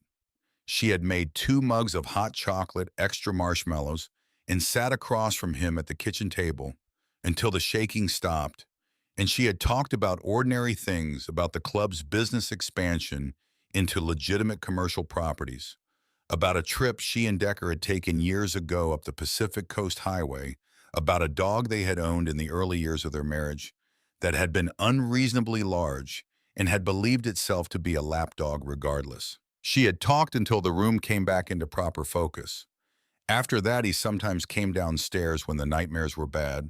She had made 2 mugs of hot chocolate, extra marshmallows, and sat across from him at the kitchen table until the shaking stopped, and she had talked about ordinary things, about the club's business expansion into legitimate commercial properties, about a trip she and Decker had taken years ago up the Pacific Coast Highway, about a dog they had owned in the early years of their marriage that had been unreasonably large and had believed itself to be a lapdog regardless. She had talked until the room came back into proper focus. After that, he sometimes came downstairs when the nightmares were bad,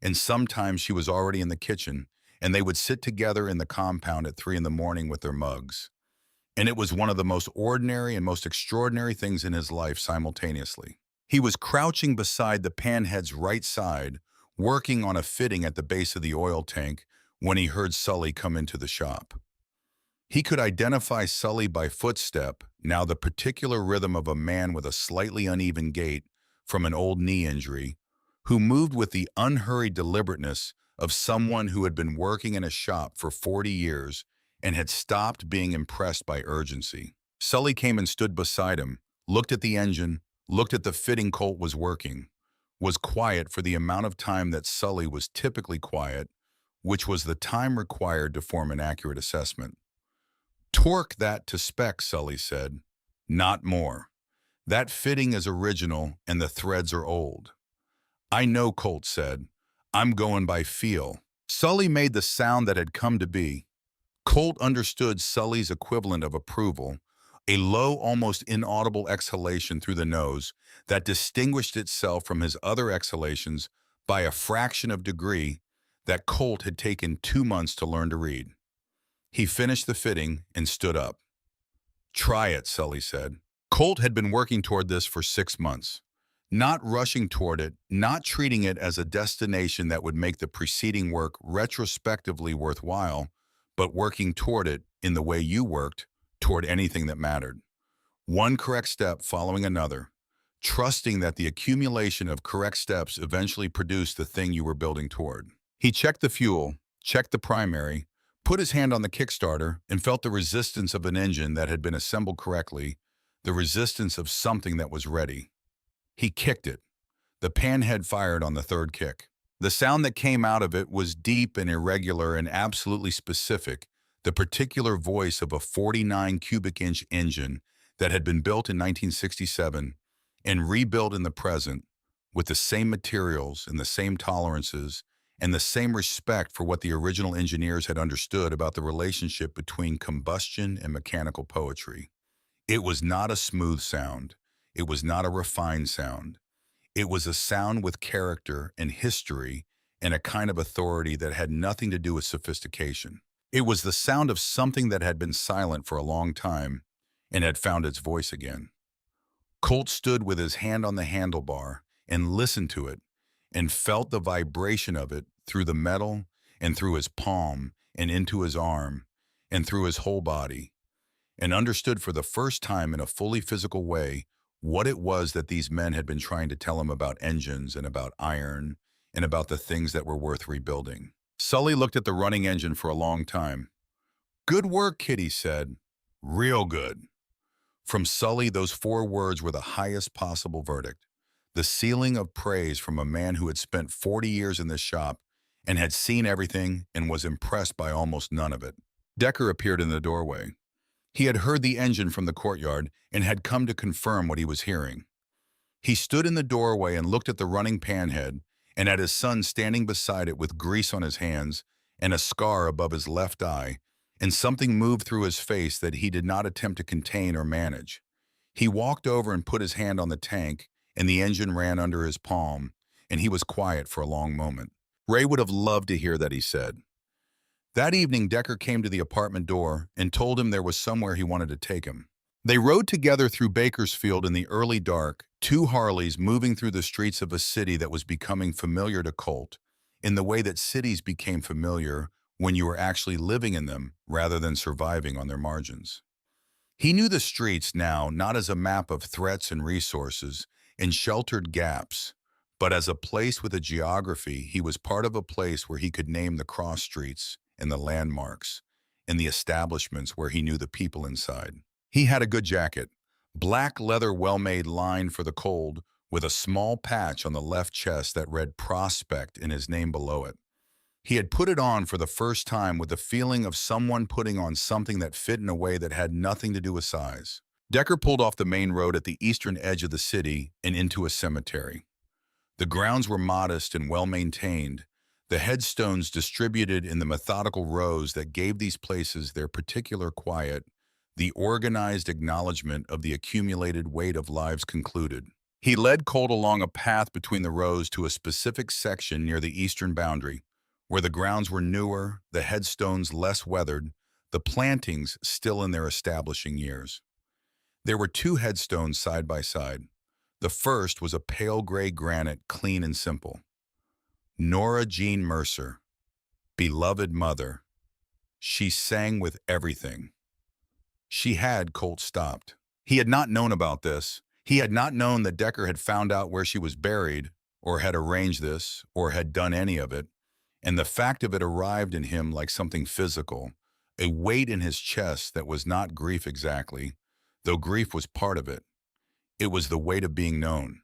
and sometimes she was already in the kitchen, and they would sit together in the compound at 3 in the morning with their mugs. And it was one of the most ordinary and most extraordinary things in his life simultaneously. He was crouching beside the panhead's right side, working on a fitting at the base of the oil tank when he heard Sully come into the shop. He could identify Sully by footstep, now the particular rhythm of a man with a slightly uneven gait from an old knee injury, who moved with the unhurried deliberateness of someone who had been working in a shop for 40 years and had stopped being impressed by urgency. Sully came and stood beside him, looked at the engine, looked at the fitting Colt was working, was quiet for the amount of time that Sully was typically quiet, which was the time required to form an accurate assessment. Torque that to spec, Sully said. Not more. That fitting is original and the threads are old. I know, Colt said. I'm going by feel. Sully made the sound that had come to be. Colt understood Sully's equivalent of approval, a low, almost inaudible exhalation through the nose that distinguished itself from his other exhalations by a fraction of degree that Colt had taken 2 months to learn to read. He finished the fitting and stood up. Try it, Sully said. Colt had been working toward this for 6 months. Not rushing toward it, not treating it as a destination that would make the preceding work retrospectively worthwhile, but working toward it in the way you worked toward anything that mattered. One correct step following another, trusting that the accumulation of correct steps eventually produced the thing you were building toward. He checked the fuel, checked the primary, put his hand on the Kickstarter, and felt the resistance of an engine that had been assembled correctly, the resistance of something that was ready. He kicked it. The panhead fired on the third kick. The sound that came out of it was deep and irregular and absolutely specific, the particular voice of a 49 cubic inch engine that had been built in 1967 and rebuilt in the present with the same materials and the same tolerances and the same respect for what the original engineers had understood about the relationship between combustion and mechanical poetry. It was not a smooth sound. It was not a refined sound. It was a sound with character and history and a kind of authority that had nothing to do with sophistication. It was the sound of something that had been silent for a long time and had found its voice again. Colt stood with his hand on the handlebar and listened to it and felt the vibration of it through the metal and through his palm and into his arm and through his whole body, and understood for the first time in a fully physical way what it was that these men had been trying to tell him about engines and about iron and about the things that were worth rebuilding. Sully looked at the running engine for a long time. Good work, kid, he said. Real good. From Sully, those 4 words were the highest possible verdict, the ceiling of praise from a man who had spent 40 years in this shop and had seen everything and was impressed by almost none of it. Decker appeared in the doorway. He had heard the engine from the courtyard and had come to confirm what he was hearing. He stood in the doorway and looked at the running panhead and at his son standing beside it with grease on his hands and a scar above his left eye, and something moved through his face that he did not attempt to contain or manage. He walked over and put his hand on the tank, and the engine ran under his palm, and he was quiet for a long moment. Ray would have loved to hear that, he said. That evening, Decker came to the apartment door and told him there was somewhere he wanted to take him. They rode together through Bakersfield in the early dark, 2 Harleys moving through the streets of a city that was becoming familiar to Colt, in the way that cities became familiar when you were actually living in them rather than surviving on their margins. He knew the streets now not as a map of threats and resources and sheltered gaps, but as a place with a geography. He was part of a place where he could name the cross streets and the landmarks and the establishments where he knew the people inside. He had a good jacket, black leather well-made lined for the cold, with a small patch on the left chest that read Prospect and his name below it. He had put it on for the first time with the feeling of someone putting on something that fit in a way that had nothing to do with size. Decker pulled off the main road at the eastern edge of the city and into a cemetery. The grounds were modest and well-maintained, the headstones distributed in the methodical rows that gave these places their particular quiet, the organized acknowledgement of the accumulated weight of lives concluded. He led Colt along a path between the rows to a specific section near the eastern boundary, where the grounds were newer, the headstones less weathered, the plantings still in their establishing years. There were two headstones side by side. The first was a pale gray granite, clean and simple. Nora Jean Mercer, beloved mother. She sang with everything. She had. Colt stopped. He had not known about this. He had not known that Decker had found out where she was buried, or had arranged this, or had done any of it. And the fact of it arrived in him like something physical, a weight in his chest that was not grief exactly, though grief was part of it. It was the weight of being known,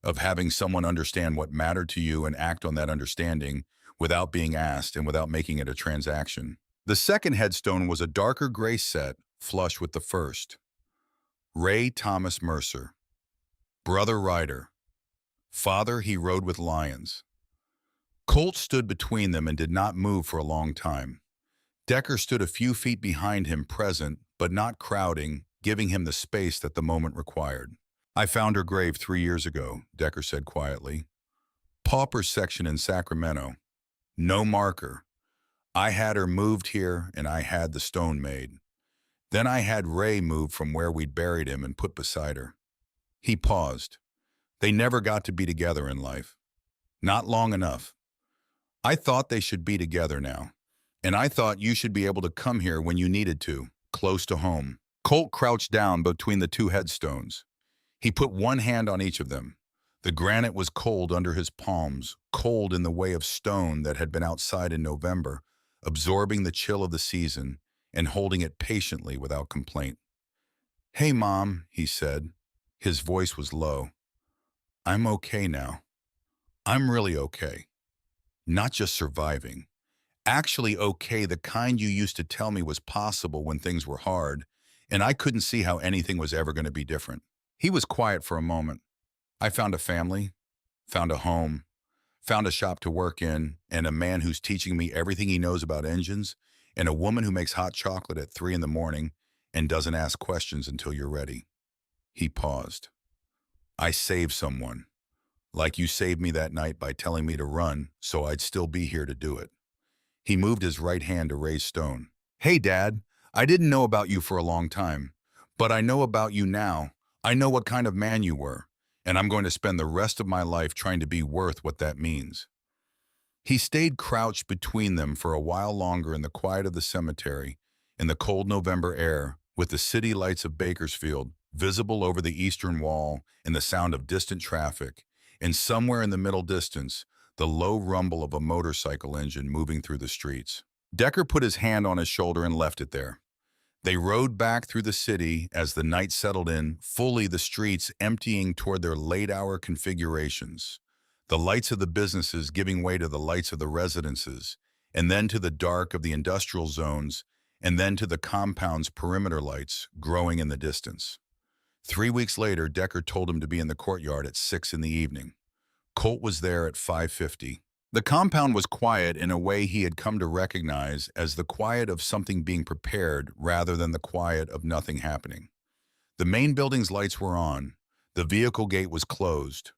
of having someone understand what mattered to you and act on that understanding without being asked and without making it a transaction. The second headstone was a darker gray set, flush with the first. Ray Thomas Mercer, brother rider. Father, he rode with lions. Colt stood between them and did not move for a long time. Decker stood a few feet behind him, present, but not crowding, giving him the space that the moment required. I found her grave 3 years ago, Decker said quietly. Pauper section in Sacramento. No marker. I had her moved here and I had the stone made. Then I had Ray moved from where we'd buried him and put beside her. He paused. They never got to be together in life. Not long enough. I thought they should be together now. And I thought you should be able to come here when you needed to, close to home. Colt crouched down between the two headstones. He put one hand on each of them. The granite was cold under his palms, cold in the way of stone that had been outside in November, absorbing the chill of the season and holding it patiently without complaint. Hey, Mom, he said. His voice was low. I'm okay now. I'm really okay. Not just surviving. Actually okay, the kind you used to tell me was possible when things were hard, and I couldn't see how anything was ever going to be different. He was quiet for a moment. I found a family, found a home, found a shop to work in, and a man who's teaching me everything he knows about engines, and a woman who makes hot chocolate at 3 in the morning and doesn't ask questions until you're ready. He paused. I saved someone, like you saved me that night by telling me to run so I'd still be here to do it. He moved his right hand to raise stone. Hey, Dad, I didn't know about you for a long time, but I know about you now. I know what kind of man you were, and I'm going to spend the rest of my life trying to be worth what that means. He stayed crouched between them for a while longer in the quiet of the cemetery, in the cold November air, with the city lights of Bakersfield visible over the eastern wall and the sound of distant traffic, and somewhere in the middle distance, the low rumble of a motorcycle engine moving through the streets. Decker put his hand on his shoulder and left it there. They rode back through the city as the night settled in, fully the streets emptying toward their late-hour configurations, the lights of the businesses giving way to the lights of the residences, and then to the dark of the industrial zones, and then to the compound's perimeter lights growing in the distance. 3 weeks later, Decker told him to be in the courtyard at 6 in the evening. Colt was there at 5:50. The compound was quiet in a way he had come to recognize as the quiet of something being prepared rather than the quiet of nothing happening. The main building's lights were on. The vehicle gate was closed.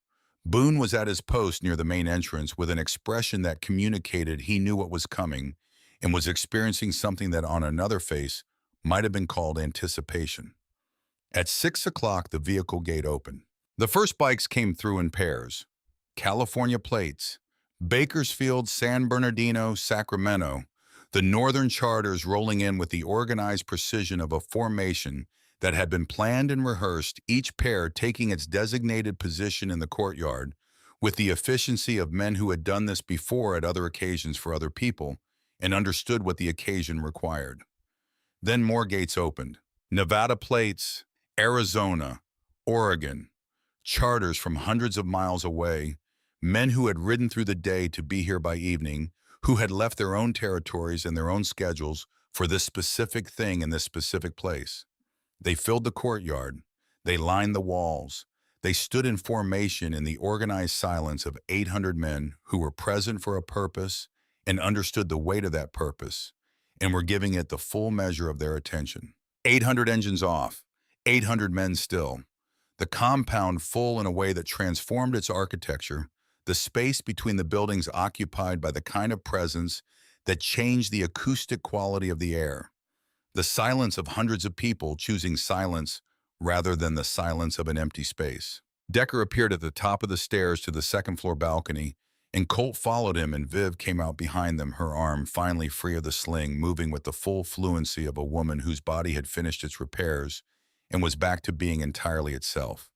Boone was at his post near the main entrance with an expression that communicated he knew what was coming and was experiencing something that on another face might have been called anticipation. At 6 o'clock, the vehicle gate opened. The first bikes came through in pairs. California plates. Bakersfield, San Bernardino, Sacramento. The northern charters rolling in with the organized precision of a formation that had been planned and rehearsed, each pair taking its designated position in the courtyard, with the efficiency of men who had done this before at other occasions for other people and understood what the occasion required. Then more gates opened. Nevada plates, Arizona, Oregon, charters from hundreds of miles away, men who had ridden through the day to be here by evening, who had left their own territories and their own schedules for this specific thing in this specific place. They filled the courtyard. They lined the walls. They stood in formation in the organized silence of 800 men who were present for a purpose and understood the weight of that purpose and were giving it the full measure of their attention. 800 engines off, 800 men still. The compound full in a way that transformed its architecture, the space between the buildings occupied by the kind of presence that changed the acoustic quality of the air. The silence of hundreds of people choosing silence rather than the silence of an empty space. Decker appeared at the top of the stairs to the second-floor balcony, and Colt followed him, and Viv came out behind them, her arm finally free of the sling, moving with the full fluency of a woman whose body had finished its repairs and was back to being entirely itself.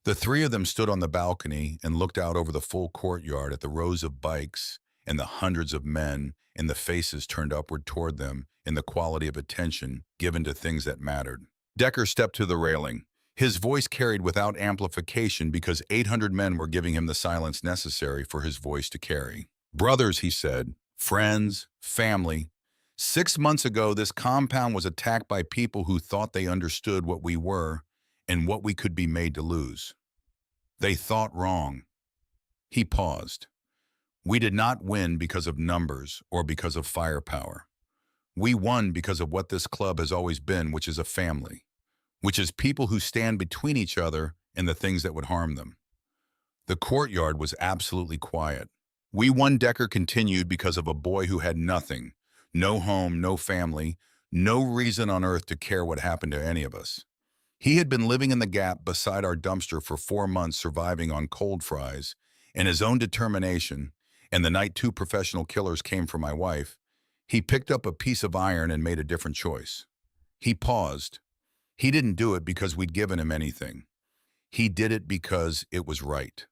The three of them stood on the balcony and looked out over the full courtyard at the rows of bikes and the hundreds of men and the faces turned upward toward them in the quality of attention given to things that mattered. Decker stepped to the railing. His voice carried without amplification because 800 men were giving him the silence necessary for his voice to carry. Brothers, he said, friends, family. 6 months ago, this compound was attacked by people who thought they understood what we were and what we could be made to lose. They thought wrong. He paused. We did not win because of numbers or because of firepower. We won because of what this club has always been, which is a family, which is people who stand between each other and the things that would harm them. The courtyard was absolutely quiet. We won, Decker continued, because of a boy who had nothing, no home, no family, no reason on earth to care what happened to any of us. He had been living in the gap beside our dumpster for 4 months, surviving on cold fries, and his own determination, and the night 2 professional killers came for my wife, he picked up a piece of iron and made a different choice. He paused. He didn't do it because we'd given him anything. He did it because it was right.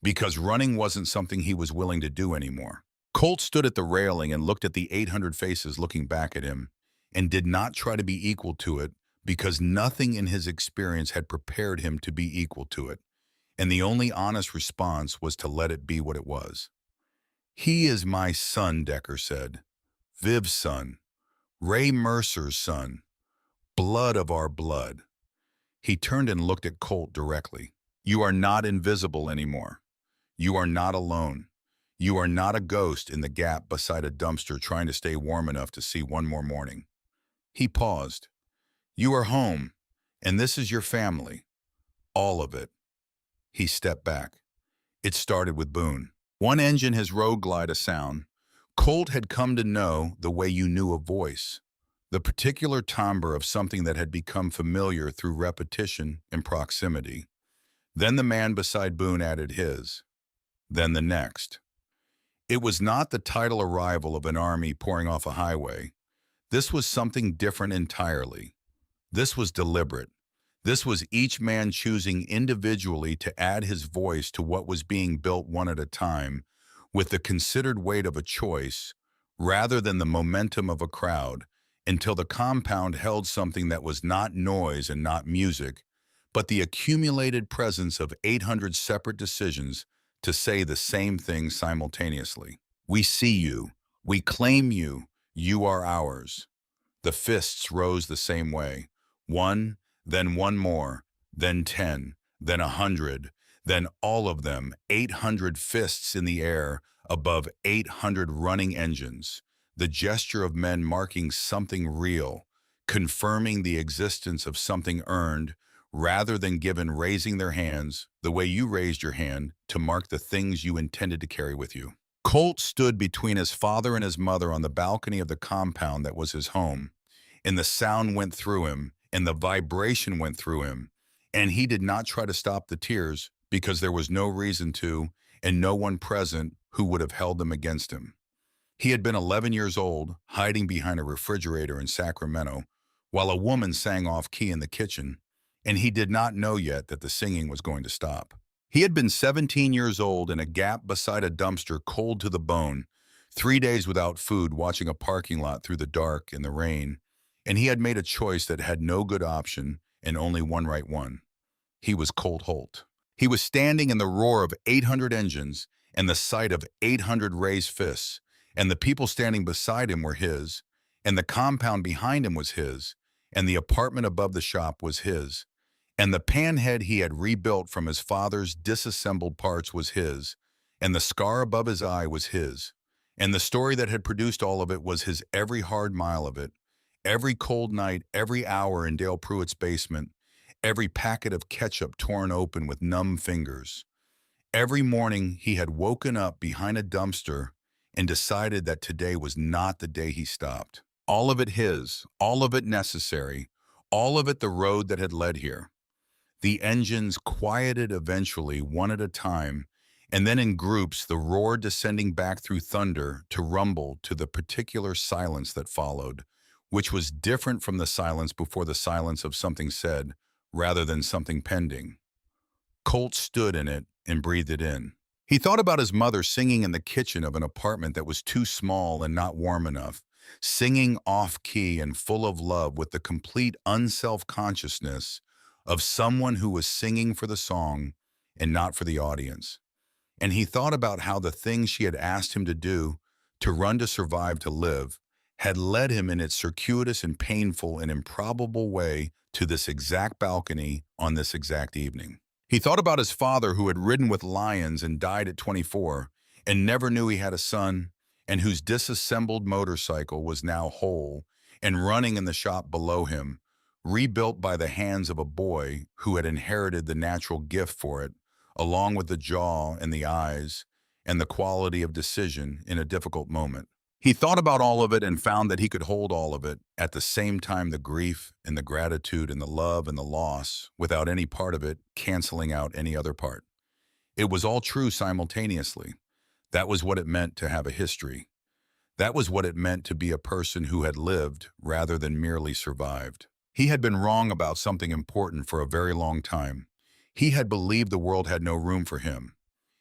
Because running wasn't something he was willing to do anymore. Colt stood at the railing and looked at the 800 faces looking back at him and did not try to be equal to it because nothing in his experience had prepared him to be equal to it, and the only honest response was to let it be what it was. He is my son, Decker said. Viv's son. Ray Mercer's son. Blood of our blood. He turned and looked at Colt directly. You are not invisible anymore. You are not alone. You are not a ghost in the gap beside a dumpster trying to stay warm enough to see one more morning. He paused. You are home, and this is your family. All of it. He stepped back. It started with Boone. One engine, his road glide a sound. Colt had come to know the way you knew a voice, the particular timbre of something that had become familiar through repetition and proximity. Then the man beside Boone added his. Then the next. It was not the tidal arrival of an army pouring off a highway. This was something different entirely. This was deliberate. This was each man choosing individually to add his voice to what was being built one at a time, with the considered weight of a choice, rather than the momentum of a crowd, until the compound held something that was not noise and not music, but the accumulated presence of 800 separate decisions to say the same thing simultaneously. We see you. We claim you. You are ours. The fists rose the same way. One, then one more, then 10, then 100, then all of them, 800 fists in the air above 800 running engines, the gesture of men marking something real, confirming the existence of something earned rather than given, raising their hands the way you raised your hand to mark the things you intended to carry with you. Colt stood between his father and his mother on the balcony of the compound that was his home, and the sound went through him, and the vibration went through him, and he did not try to stop the tears because there was no reason to, and no one present who would have held them against him. He had been 11 years old, hiding behind a refrigerator in Sacramento, while a woman sang off-key in the kitchen, and he did not know yet that the singing was going to stop. He had been 17 years old in a gap beside a dumpster, cold to the bone, 3 days without food, watching a parking lot through the dark and the rain, and he had made a choice that had no good option and only one right one. He was Colt Holt. He was standing in the roar of 800 engines and the sight of 800 raised fists, and the people standing beside him were his, and the compound behind him was his, and the apartment above the shop was his, and the panhead he had rebuilt from his father's disassembled parts was his, and the scar above his eye was his, and the story that had produced all of it was his, every hard mile of it, every cold night, every hour in Dale Pruitt's basement, every packet of ketchup torn open with numb fingers. Every morning he had woken up behind a dumpster and decided that today was not the day he stopped. All of it his, all of it necessary, all of it the road that had led here. The engines quieted eventually, one at a time, and then in groups, the roar descending back through thunder to rumble to the particular silence that followed, which was different from the silence before, the silence of something said, rather than something pending. Colt stood in it and breathed it in. He thought about his mother singing in the kitchen of an apartment that was too small and not warm enough, singing off-key and full of love with the complete unself-consciousness of someone who was singing for the song and not for the audience. And he thought about how the things she had asked him to do, to run, to survive, to live, had led him in its circuitous and painful and improbable way to this exact balcony on this exact evening. He thought about his father, who had ridden with lions and died at 24 and never knew he had a son, and whose disassembled motorcycle was now whole and running in the shop below him, rebuilt by the hands of a boy who had inherited the natural gift for it, along with the jaw and the eyes and the quality of decision in a difficult moment. He thought about all of it and found that he could hold all of it, at the same time the grief and the gratitude and the love and the loss, without any part of it canceling out any other part. It was all true simultaneously. That was what it meant to have a history. That was what it meant to be a person who had lived rather than merely survived. He had been wrong about something important for a very long time. He had believed the world had no room for him.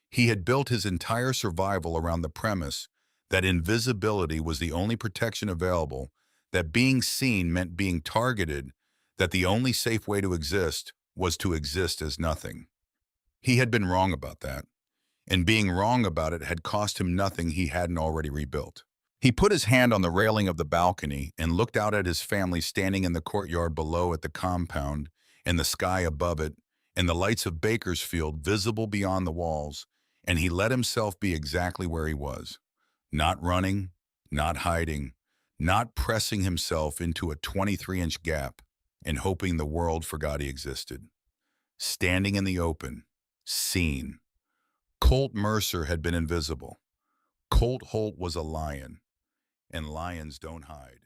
He had built his entire survival around the premise that invisibility was the only protection available, that being seen meant being targeted, that the only safe way to exist was to exist as nothing. He had been wrong about that, and being wrong about it had cost him nothing he hadn't already rebuilt. He put his hand on the railing of the balcony and looked out at his family standing in the courtyard below at the compound, and the sky above it, and the lights of Bakersfield visible beyond the walls, and he let himself be exactly where he was. Not running, not hiding, not pressing himself into a 23-inch gap and hoping the world forgot he existed. Standing in the open, seen. Colt Mercer had been invisible. Colt Holt was a lion, and lions don't hide.